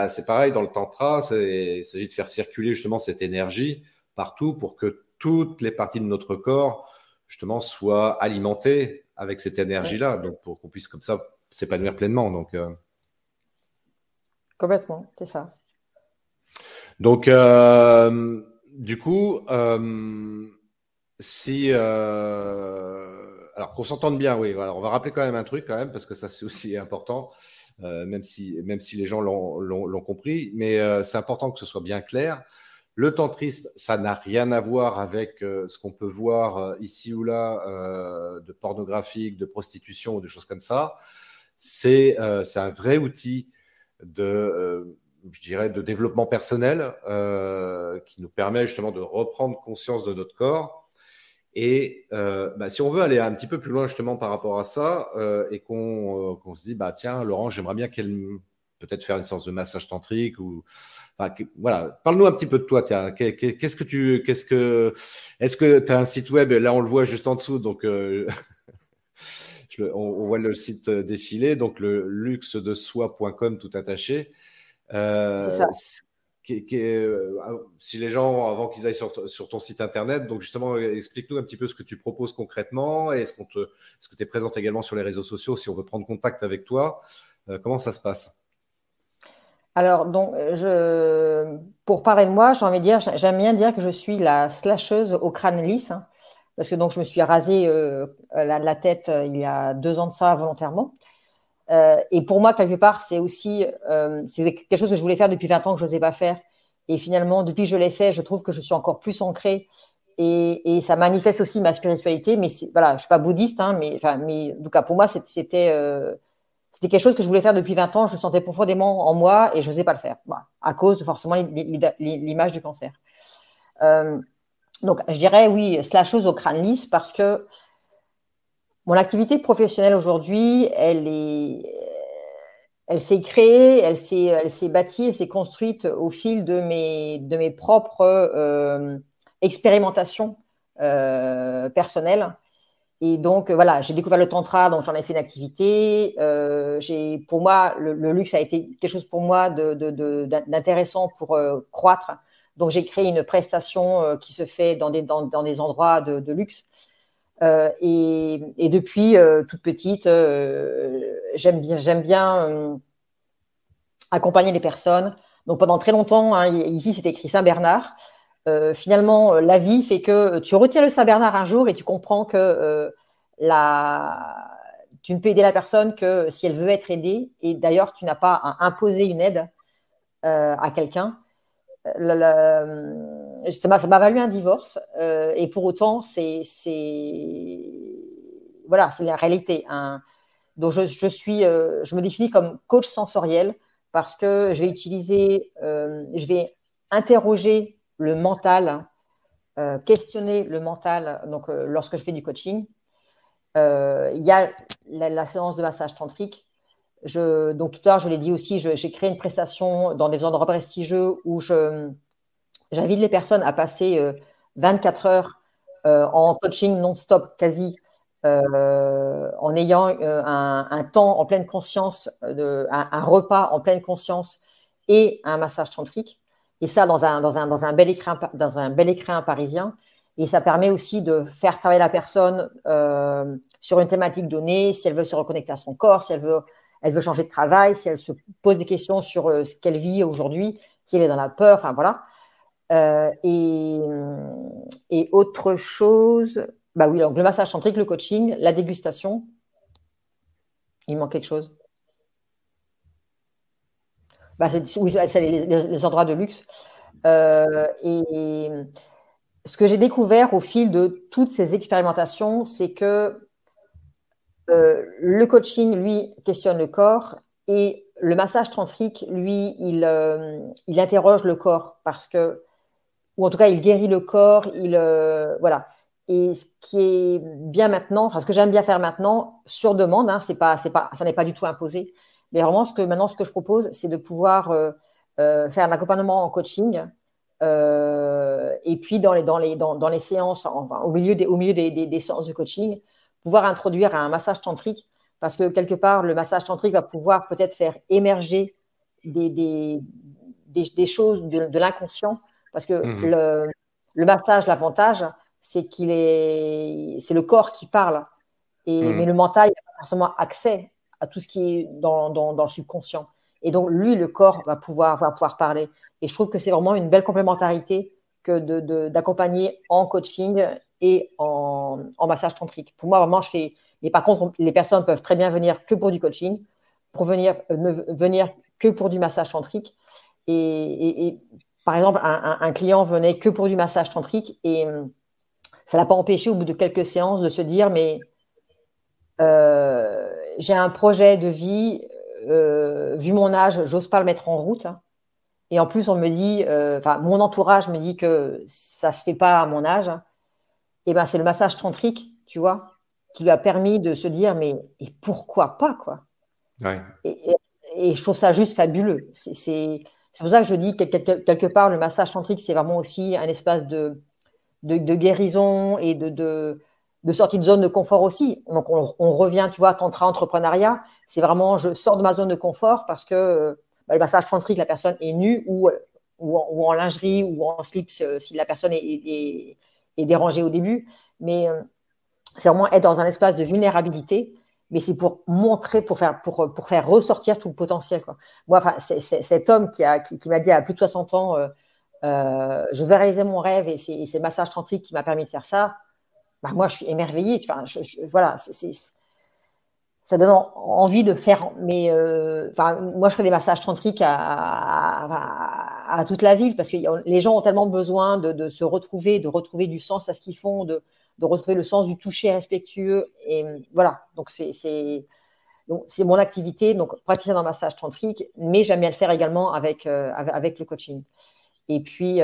c'est pareil dans le tantra. Il s'agit de faire circuler justement cette énergie partout pour que toutes les parties de notre corps justement soient alimentées avec cette énergie-là, donc pour qu'on puisse comme ça s'épanouir pleinement. Donc complètement, c'est ça. Donc du coup, alors qu'on s'entende bien, oui. Alors on va rappeler quand même un truc quand même parce que ça c'est aussi important, même si les gens l'ont compris, mais c'est important que ce soit bien clair. Le tantrisme, ça n'a rien à voir avec ce qu'on peut voir ici ou là de pornographique, de prostitution ou des choses comme ça. C'est un vrai outil je dirais, de développement personnel qui nous permet justement de reprendre conscience de notre corps. Et si on veut aller un petit peu plus loin justement par rapport à ça et qu'on se dit, tiens, Laurent, j'aimerais bien peut-être faire une séance de massage tantrique ou voilà, parle-nous un petit peu de toi. Tiens, est-ce que tu as un site web? Là, on le voit juste en dessous, donc on voit le site défiler, donc le luxedesoi.com tout attaché. C'est ça. Si les gens, avant qu'ils aillent sur ton site internet, donc justement, explique-nous un petit peu ce que tu proposes concrètement. Est-ce que tu es présente également sur les réseaux sociaux si on veut prendre contact avec toi? Comment ça se passe? Alors, donc, pour parler de moi, j'ai envie de dire, j'aime bien dire que je suis la slasheuse au crâne lisse, hein, parce que donc je me suis rasé la tête il y a 2 ans de ça volontairement. Et pour moi, quelque part, c'est aussi c'est quelque chose que je voulais faire depuis 20 ans que je n'osais pas faire. Et finalement, depuis que je l'ai fait, je trouve que je suis encore plus ancrée et ça manifeste aussi ma spiritualité. Mais voilà, je ne suis pas bouddhiste, hein, mais en tout cas, pour moi, c'était c'était quelque chose que je voulais faire depuis 20 ans. Je le sentais profondément en moi et je n'osais pas le faire, voilà, à cause de forcément l'image du cancer. Donc, je dirais oui, slasheuse au crâne lisse parce que mon activité professionnelle aujourd'hui, elle s'est créée, elle s'est bâtie, elle s'est construite au fil de mes propres expérimentations personnelles. Et donc, voilà, j'ai découvert le tantra, donc j'en ai fait une activité. Pour moi, le luxe a été quelque chose pour moi d'intéressant pour croître. Donc, j'ai créé une prestation qui se fait dans des endroits de luxe. Et depuis toute petite, j'aime bien accompagner les personnes. Donc, pendant très longtemps, hein, ici, c'est écrit Saint-Bernard. Finalement, la vie fait que tu retiens le Saint-Bernard un jour et tu comprends que tu ne peux aider la personne que si elle veut être aidée. Et d'ailleurs, tu n'as pas à imposer une aide à quelqu'un. Ça m'a valu un divorce. Et pour autant, voilà, c'est la réalité. Hein. Donc, je me définis comme coach sensoriel parce que je vais interroger le mental, questionner le mental donc, lorsque je fais du coaching. Il y a la séance de massage tantrique. Donc tout à l'heure, je l'ai dit aussi, j'ai créé une prestation dans des endroits prestigieux où j'invite les personnes à passer 24 heures en coaching non-stop quasi, en ayant un temps en pleine conscience, un repas en pleine conscience et un massage tantrique. Et ça, dans un bel écrin parisien. Et ça permet aussi de faire travailler la personne sur une thématique donnée, si elle veut se reconnecter à son corps, si elle veut changer de travail, si elle se pose des questions sur ce qu'elle vit aujourd'hui, si elle est dans la peur, enfin voilà. Et autre chose, bah oui, donc le massage tantrique, le coaching, la dégustation. Il manque quelque chose. Bah, oui, c'est les endroits de luxe. Et ce que j'ai découvert au fil de toutes ces expérimentations, c'est que le coaching, lui, questionne le corps et le massage tantrique, lui, il interroge le corps parce que, ou en tout cas, il guérit le corps, voilà. Et ce qui est bien maintenant, enfin, ce que j'aime bien faire maintenant, sur demande, hein, ça n'est pas du tout imposé, mais vraiment, ce que je propose, c'est de pouvoir faire un accompagnement en coaching. Et puis dans les séances, enfin, au milieu des séances de coaching, pouvoir introduire un massage tantrique parce que quelque part, le massage tantrique va pouvoir peut-être faire émerger des choses de l'inconscient parce que le massage, l'avantage, c'est c'est le corps qui parle, mais le mental, il n'a pas forcément accès à tout ce qui est dans le subconscient. Et donc, lui, le corps va pouvoir parler. Et je trouve que c'est vraiment une belle complémentarité que d'accompagner en coaching et en massage tantrique. Pour moi, vraiment, mais par contre, les personnes peuvent très bien venir que pour du coaching, ne venir que pour du massage tantrique. Et par exemple, un client venait que pour du massage tantrique et ça ne l'a pas empêché au bout de quelques séances de se dire, mais j'ai un projet de vie, vu mon âge, j'ose pas le mettre en route. Et en plus, on me dit, mon entourage me dit que ça se fait pas à mon âge. Et ben, c'est le massage tantrique, tu vois, qui lui a permis de se dire, mais et pourquoi pas, quoi. Ouais. Et je trouve ça juste fabuleux. C'est pour ça que je dis quelque part, le massage tantrique, c'est vraiment aussi un espace de guérison et de sortie de zone de confort aussi. Donc, on revient, tu vois, tantra, entrepreneuriat. C'est vraiment, je sors de ma zone de confort parce que le massage tantrique, la personne est nue ou en lingerie ou en slip si la personne est dérangée au début. Mais c'est vraiment être dans un espace de vulnérabilité. Mais c'est pour montrer, pour faire ressortir tout le potentiel, quoi. Moi, cet homme qui m'a dit à plus de 60 ans, je vais réaliser mon rêve et c'est le massage tantrique qui m'a permis de faire ça. Bah, moi, je suis émerveillée. Enfin, voilà, ça donne envie de faire. Mais moi, je fais des massages tantriques à toute la ville parce que les gens ont tellement besoin de se retrouver, de retrouver du sens à ce qu'ils font, de retrouver le sens du toucher respectueux. Et voilà. Donc, Donc, c'est mon activité, donc praticien en massage tantrique, mais j'aime bien le faire également avec le coaching. Et puis,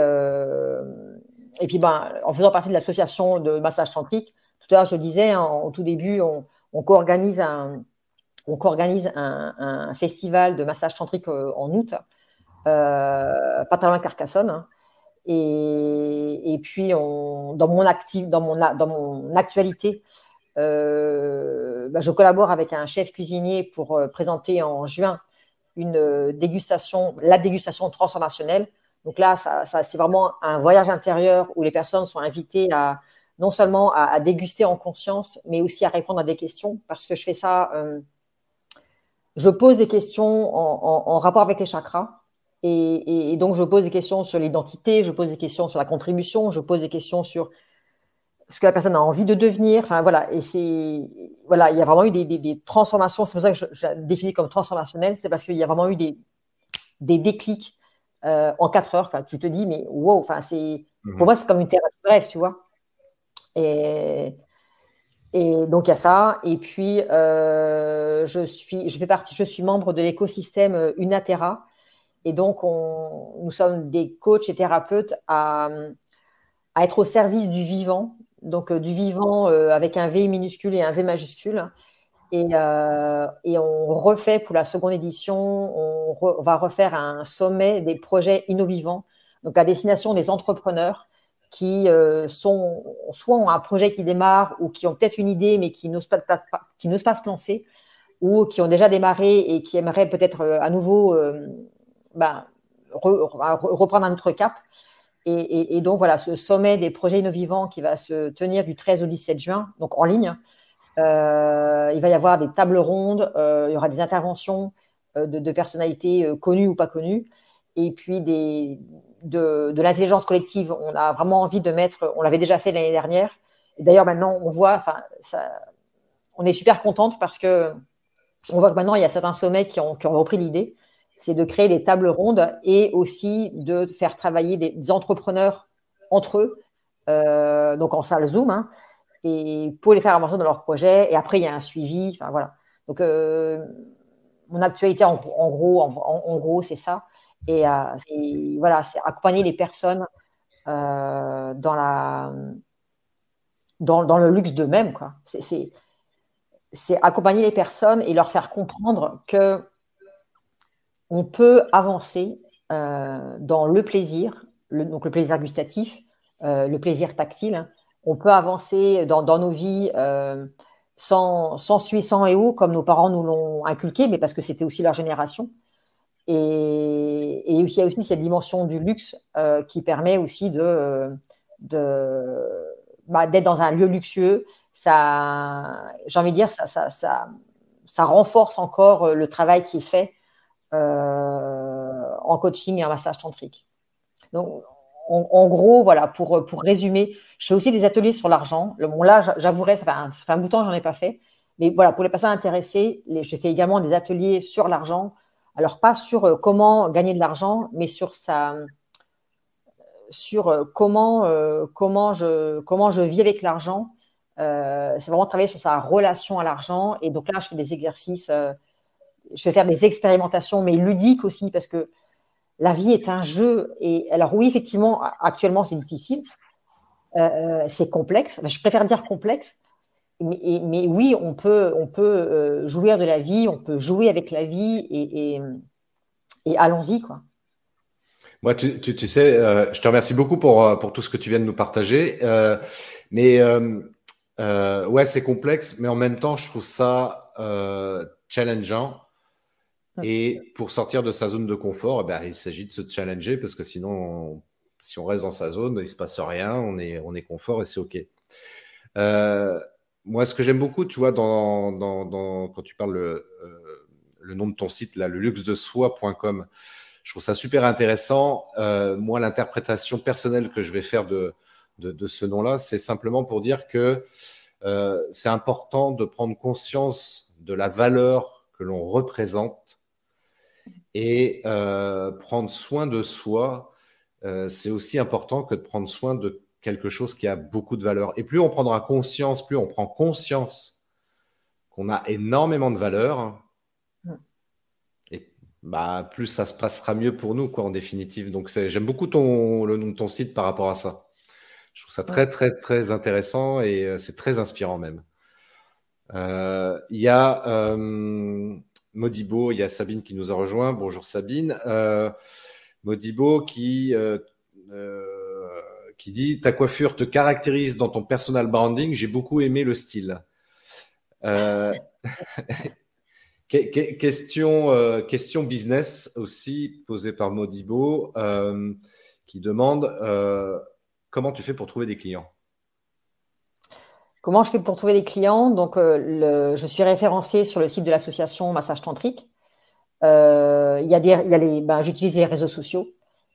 ben, en faisant partie de l'association de massage tantrique, tout à l'heure, je disais, hein, au tout début, on co-organise un festival de massage tantrique en août, pas très loin de Carcassonne. Hein. Et puis, dans mon actualité, je collabore avec un chef cuisinier pour présenter en juin la dégustation transformationnelle. Donc là, c'est vraiment un voyage intérieur où les personnes sont invitées non seulement à déguster en conscience, mais aussi à répondre à des questions, parce que je fais ça, je pose des questions en rapport avec les chakras. Et donc, je pose des questions sur l'identité, je pose des questions sur la contribution, je pose des questions sur ce que la personne a envie de devenir. Enfin, voilà. Et voilà, il y a vraiment eu des transformations. C'est pour ça que je la définis comme transformationnelle. C'est parce qu'il y a vraiment eu des déclics en 4 heures. Enfin, tu te dis, mais wow, enfin, pour moi, c'est comme une thérapie bref, tu vois. Et donc, il y a ça. Et puis, je suis membre de l'écosystème Unaterra. Et donc, nous sommes des coachs et thérapeutes à être au service du vivant. Donc, du vivant avec un V minuscule et un V majuscule. Et on refait pour la seconde édition, on va refaire un sommet des projets innovivants, donc à destination des entrepreneurs qui soit ont un projet qui démarre ou qui ont peut-être une idée mais qui n'osent pas se lancer, ou qui ont déjà démarré et qui aimeraient peut-être à nouveau reprendre un autre cap. Et donc voilà, ce sommet des projets innovivants qui va se tenir du 13 au 17 juin, donc en ligne. Il va y avoir des tables rondes, il y aura des interventions de personnalités connues ou pas connues, et puis de l'intelligence collective. On a vraiment envie de mettre, on l'avait déjà fait l'année dernière, et d'ailleurs maintenant on voit, on est super contente parce que on voit que maintenant il y a certains sommets qui ont repris l'idée, c'est de créer des tables rondes et aussi de faire travailler des entrepreneurs entre eux, donc en salle Zoom, hein, et pour les faire avancer dans leur projet. Et après, il y a un suivi. Enfin, voilà. Donc, mon actualité, en gros, c'est ça. Et voilà, c'est accompagner les personnes dans le luxe d'eux-mêmes, quoi. C'est accompagner les personnes et leur faire comprendre que on peut avancer dans le plaisir, donc le plaisir gustatif, le plaisir tactile. On peut avancer dans nos vies sans suer sang et eau, comme nos parents nous l'ont inculqué, mais parce que c'était aussi leur génération. Et il y a aussi cette dimension du luxe qui permet aussi d'être dans un lieu luxueux. J'ai envie de dire, ça renforce encore le travail qui est fait en coaching et en massage tantrique. Donc, en gros, voilà, pour résumer, je fais aussi des ateliers sur l'argent. Bon, là, j'avouerai, ça fait un bout de temps, j'en ai pas fait. Mais voilà, pour les personnes intéressées, je fais également des ateliers sur l'argent. Alors, pas sur comment gagner de l'argent, mais sur comment je vis avec l'argent. C'est vraiment travailler sur sa relation à l'argent. Et donc là, je fais des exercices, je vais faire des expérimentations, mais ludiques aussi, parce que la vie est un jeu. Et alors oui, effectivement, actuellement, c'est difficile. C'est complexe. Je préfère dire complexe. Mais oui, on peut jouir de la vie, on peut jouer avec la vie et allons-y, quoi. Moi, tu sais, je te remercie beaucoup pour tout ce que tu viens de nous partager. Ouais, c'est complexe, mais en même temps, je trouve ça challengeant. Et pour sortir de sa zone de confort, il s'agit de se challenger parce que sinon, si on reste dans sa zone, il ne se passe rien, on est confort et c'est OK. Moi, ce que j'aime beaucoup, tu vois, quand tu parles le nom de ton site, là, le luxedesoi.com, je trouve ça super intéressant. Moi, l'interprétation personnelle que je vais faire de ce nom-là, c'est simplement pour dire que c'est important de prendre conscience de la valeur que l'on représente et prendre soin de soi. C'est aussi important que de prendre soin de quelque chose qui a beaucoup de valeur. Et plus on prend conscience qu'on a énormément de valeur. Mm. Et bah, plus ça se passera mieux pour nous, quoi, en définitive. Donc, j'aime beaucoup le nom de ton site par rapport à ça. Je trouve ça Mm. très, très, très intéressant et c'est très inspirant même. Il y a Modibo, il y a Sabine qui nous a rejoint. Bonjour Sabine. Modibo qui dit ta coiffure te caractérise dans ton personal branding. J'ai beaucoup aimé le style. Question business aussi posée par Modibo qui demande comment tu fais pour trouver des clients? Comment je fais pour trouver des clients? Donc, je suis référencée sur le site de l'association Massage Tantrique. J'utilise les réseaux sociaux.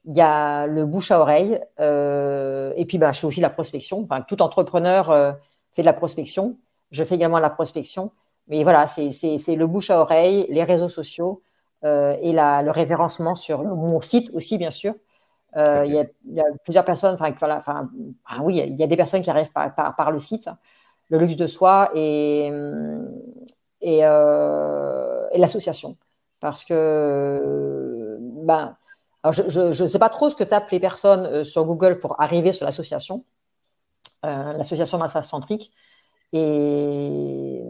Il y a le bouche à oreille. Et puis, je fais aussi de la prospection. Enfin, tout entrepreneur fait de la prospection. Je fais également de la prospection. Mais voilà, c'est le bouche à oreille, les réseaux sociaux et le référencement sur mon site aussi, bien sûr. Okay. Il y a plusieurs personnes, oui, il y a des personnes qui arrivent par le site, le luxe de soi et l'association. Parce que, alors je ne sais pas trop ce que tapent les personnes sur Google pour arriver sur l'association Massage Tantrique. Mais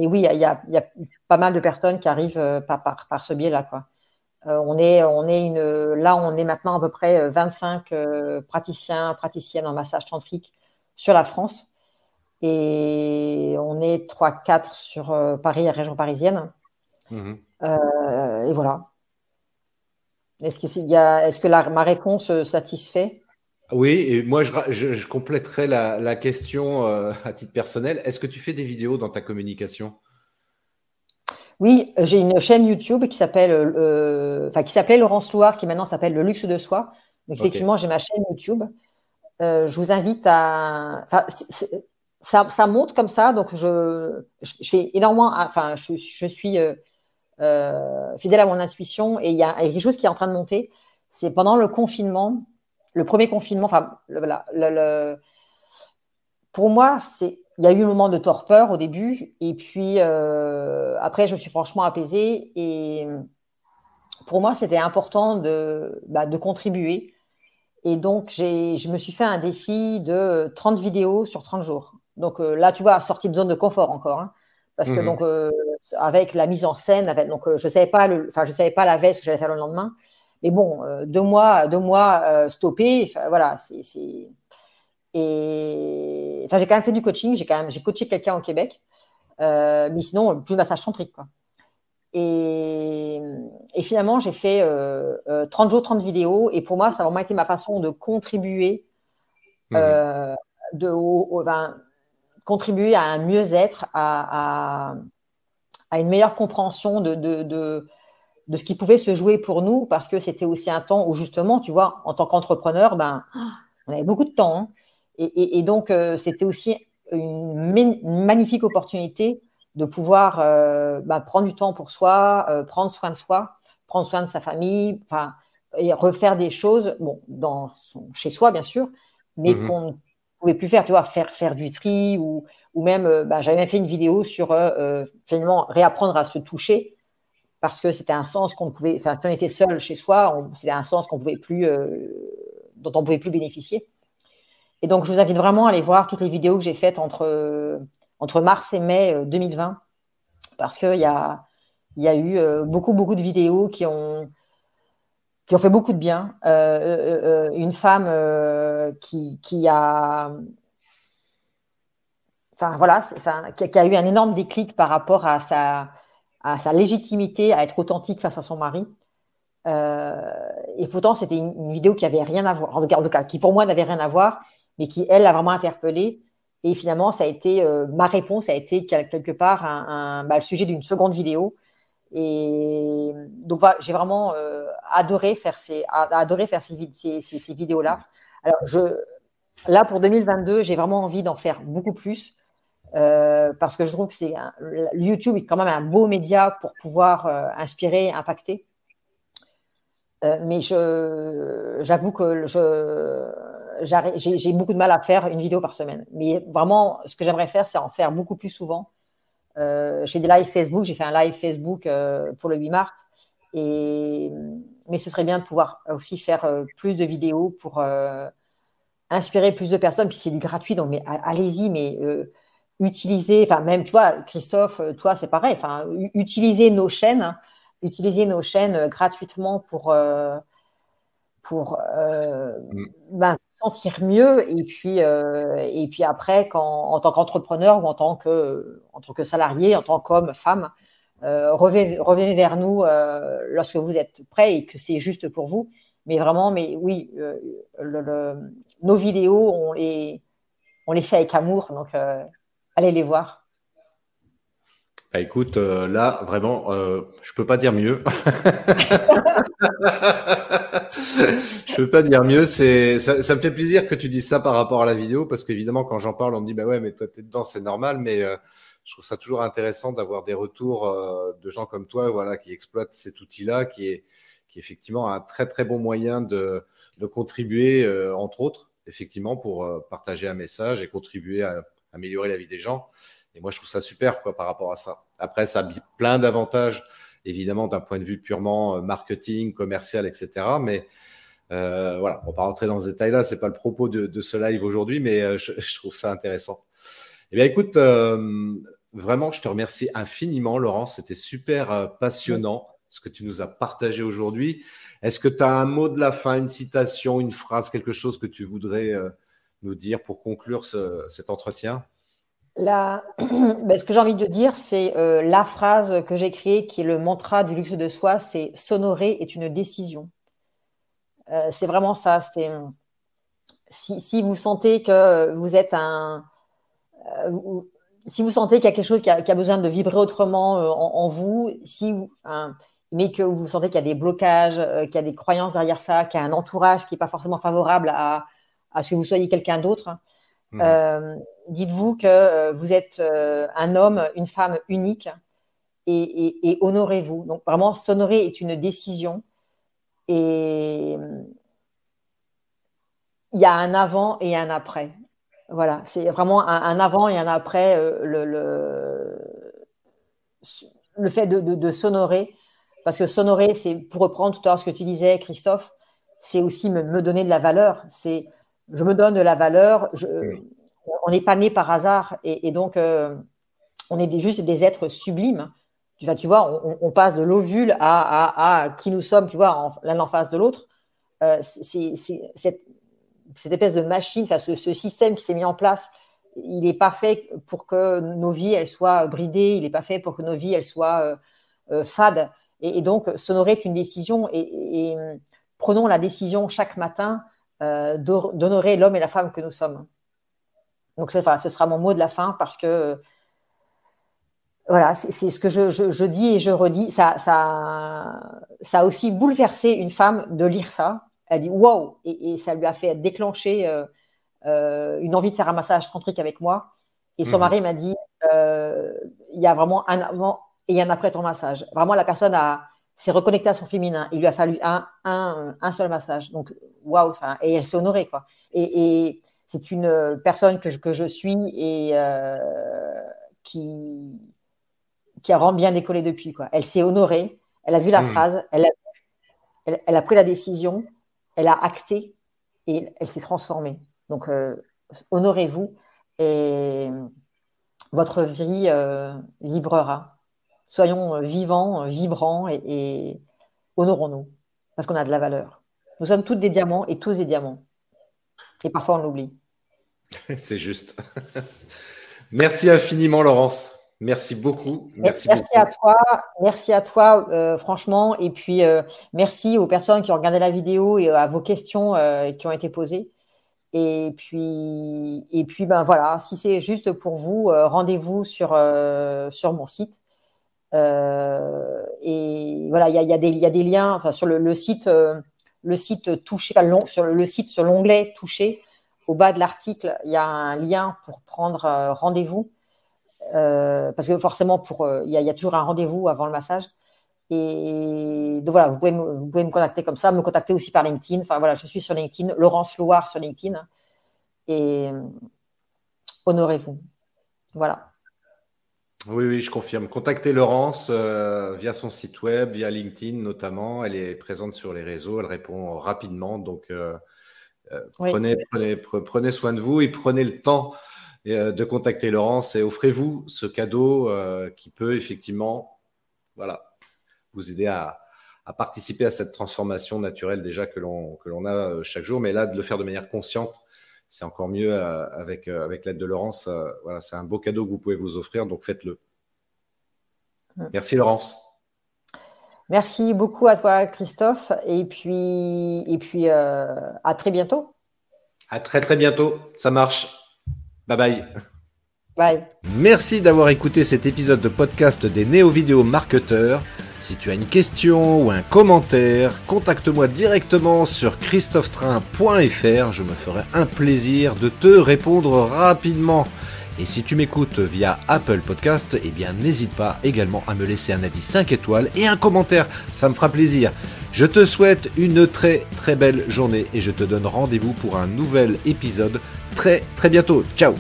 oui, il y a pas mal de personnes qui arrivent par ce biais-là, quoi. On est maintenant à peu près 25 praticiennes en massage tantrique sur la France. Et on est 3-4 sur Paris, la région parisienne. Mmh. Et voilà. Est-ce que ma réponse satisfait? Oui, et moi je compléterai la question à titre personnel. Est-ce que tu fais des vidéos dans ta communication? Oui, j'ai une chaîne YouTube qui s'appelait Laurence Louard, qui maintenant s'appelle Le Luxe de Soi. Donc effectivement, J'ai ma chaîne YouTube. Je vous invite à. Ça monte comme ça, donc je fais énormément. Je suis fidèle à mon intuition et il y a quelque chose qui est en train de monter. C'est pendant le confinement, le premier confinement. Pour moi, il y a eu un moment de torpeur au début, et puis après, je me suis franchement apaisée. Et pour moi, c'était important de contribuer. Et donc, je me suis fait un défi de 30 vidéos sur 30 jours. Donc là, tu vois, sortie de zone de confort encore. Hein, parce que donc, avec la mise en scène, je ne savais pas la veille ce que j'allais faire le lendemain. Mais bon, 2 mois stoppés, voilà, Et j'ai quand même fait du coaching, j'ai coaché quelqu'un au Québec, mais sinon, plus de massage tantrique, quoi. Et finalement, j'ai fait 30 jours, 30 vidéos. Et pour moi, ça a vraiment été ma façon de contribuer, contribuer à un mieux-être, à une meilleure compréhension de ce qui pouvait se jouer pour nous, parce que c'était aussi un temps où, justement, tu vois, en tant qu'entrepreneur, on avait beaucoup de temps. Hein, et donc, c'était aussi une magnifique opportunité de pouvoir prendre du temps pour soi, prendre soin de soi, prendre soin de sa famille, et refaire des choses, chez soi, bien sûr, mais qu'on ne pouvait plus faire, tu vois, faire du tri ou même, j'avais même fait une vidéo sur finalement réapprendre à se toucher, parce que c'était un sens qu'on pouvait, si on était seul chez soi, c'était un sens qu'on pouvait plus, dont on ne pouvait plus bénéficier. Et donc, je vous invite vraiment à aller voir toutes les vidéos que j'ai faites entre mars et mai 2020, parce qu'il y a eu beaucoup de vidéos qui ont fait beaucoup de bien. Une femme qui a eu un énorme déclic par rapport à sa légitimité à être authentique face à son mari. Et pourtant, c'était une vidéo qui n'avait rien à voir, en tout cas, qui pour moi n'avait rien à voir, mais qui, elle, l'a vraiment interpellée. Et finalement, ça a été ma réponse a été quelque part le sujet d'une seconde vidéo. Et donc, voilà, j'ai vraiment adoré faire ces vidéos-là. Alors, là, pour 2022, j'ai vraiment envie d'en faire beaucoup plus, parce que je trouve que YouTube est quand même un beau média pour pouvoir inspirer, impacter. Mais j'avoue que j'ai beaucoup de mal à faire une vidéo par semaine. Mais vraiment, ce que j'aimerais faire, c'est en faire beaucoup plus souvent, Je fais des lives Facebook. J'ai fait un live Facebook pour le 8 mars. Mais ce serait bien de pouvoir aussi faire plus de vidéos pour inspirer plus de personnes. Puis c'est du gratuit, donc mais allez-y, mais utilisez, enfin même, tu vois, Christophe, toi, c'est pareil. Enfin, utilisez nos chaînes, hein, utilisez nos chaînes gratuitement pour sentir mieux. Et puis après, en tant qu'entrepreneur ou en tant que salarié, en tant qu'homme, femme, revenez vers nous lorsque vous êtes prêts et que c'est juste pour vous. Mais vraiment, mais oui, nos vidéos, on les fait avec amour, donc allez les voir. Bah, écoute, là, vraiment, je peux pas dire mieux. Je peux pas dire mieux. Ça me fait plaisir que tu dises ça par rapport à la vidéo, parce qu'évidemment, quand j'en parle, on me dit, bah ouais, mais toi, t'es dedans, c'est normal. Mais je trouve ça toujours intéressant d'avoir des retours de gens comme toi, voilà, qui exploitent cet outil-là, qui est effectivement un très très bon moyen de contribuer, entre autres, effectivement, pour partager un message et contribuer à améliorer la vie des gens. Et moi, je trouve ça super, quoi, par rapport à ça. Après, ça a plein d'avantages, évidemment, d'un point de vue purement marketing, commercial, etc. Mais voilà, on va pas rentrer dans ce détail-là. C'est pas le propos de ce live aujourd'hui, mais je trouve ça intéressant. Eh bien, écoute, vraiment, je te remercie infiniment, Laurence. C'était super passionnant ce que tu nous as partagé aujourd'hui. Est-ce que tu as un mot de la fin, une citation, une phrase, quelque chose que tu voudrais nous dire pour conclure cet entretien? Ce que j'ai envie de dire, c'est la phrase que j'ai créée, qui est le mantra du luxe de soi, c'est s'honorer est une décision. C'est vraiment ça. Si vous sentez que vous êtes si vous sentez qu'il y a quelque chose qui a besoin de vibrer autrement en vous, mais que vous sentez qu'il y a des blocages, qu'il y a des croyances derrière ça, qu'il y a un entourage qui n'est pas forcément favorable à ce que vous soyez quelqu'un d'autre, dites-vous que vous êtes un homme, une femme unique et honorez-vous. Donc vraiment, s'honorer est une décision et il y a un avant et un après. Voilà, c'est vraiment un avant et un après, le fait de s'honorer. Parce que s'honorer, c'est, pour reprendre tout à l'heure ce que tu disais, Christophe, c'est aussi me donner de la valeur. Je me donne de la valeur. On n'est pas né par hasard. Et donc, on est juste des êtres sublimes. Tu vois, on passe de l'ovule à qui nous sommes, tu vois, l'un en face de l'autre. Cette espèce de machine, enfin, ce système qui s'est mis en place, il n'est pas fait pour que nos vies elles soient bridées, il n'est pas fait pour que nos vies elles soient fades. Et donc, s'honorer est une décision et prenons la décision chaque matin d'honorer l'homme et la femme que nous sommes. Donc, voilà, ce sera mon mot de la fin parce que voilà, c'est ce que je dis et je redis. Ça a aussi bouleversé une femme de lire ça. Elle dit wow, et ça lui a fait déclencher une envie de faire un massage tantrique avec moi. Et son mari m'a dit il y a vraiment un avant et un après ton massage. Vraiment, la personne s'est reconnectée à son féminin. Il lui a fallu un seul massage. Donc, waouh, et elle s'est honorée, quoi. Et c'est une personne que je suis et qui a vraiment bien décollé depuis, quoi. Elle s'est honorée, elle a vu la phrase, elle a pris la décision, elle a acté et elle s'est transformée. Donc, honorez-vous et votre vie vibrera. Soyons vivants, vibrants et honorons-nous parce qu'on a de la valeur. Nous sommes toutes des diamants et tous des diamants. Et parfois, on l'oublie. C'est juste. Merci infiniment, Laurence. Merci beaucoup. Merci à toi, franchement. Et puis, merci aux personnes qui ont regardé la vidéo et à vos questions qui ont été posées. Et puis ben voilà, si c'est juste pour vous, rendez-vous sur mon site. Et voilà, il y a des liens enfin, sur le site touché, enfin, sur l'onglet touché. Au bas de l'article, il y a un lien pour prendre rendez-vous. Parce que forcément, il y a toujours un rendez-vous avant le massage. Et donc voilà, vous pouvez me contacter comme ça, me contacter aussi par LinkedIn. Enfin voilà, je suis sur LinkedIn, Laurence Loire sur LinkedIn. Et honorez-vous. Voilà. Oui, oui, je confirme. Contactez Laurence via son site web, via LinkedIn notamment. Elle est présente sur les réseaux, elle répond rapidement. Donc, Oui. prenez soin de vous et prenez le temps de contacter Laurence et offrez-vous ce cadeau qui peut effectivement vous aider à participer à cette transformation naturelle déjà que l'on a chaque jour. Mais là, de le faire de manière consciente, c'est encore mieux avec l'aide de Laurence. C'est un beau cadeau que vous pouvez vous offrir, donc faites-le. Merci Laurence. Merci beaucoup à toi, Christophe. Et puis à très bientôt. À très très bientôt. Ça marche. Bye bye. Bye. Merci d'avoir écouté cet épisode de podcast des Néo-Vidéo Marketeurs. Si tu as une question ou un commentaire, contacte-moi directement sur christophetrain.fr. Je me ferai un plaisir de te répondre rapidement. Et si tu m'écoutes via Apple Podcast, eh bien n'hésite pas également à me laisser un avis 5 étoiles et un commentaire. Ça me fera plaisir. Je te souhaite une très très belle journée et je te donne rendez-vous pour un nouvel épisode très très bientôt. Ciao!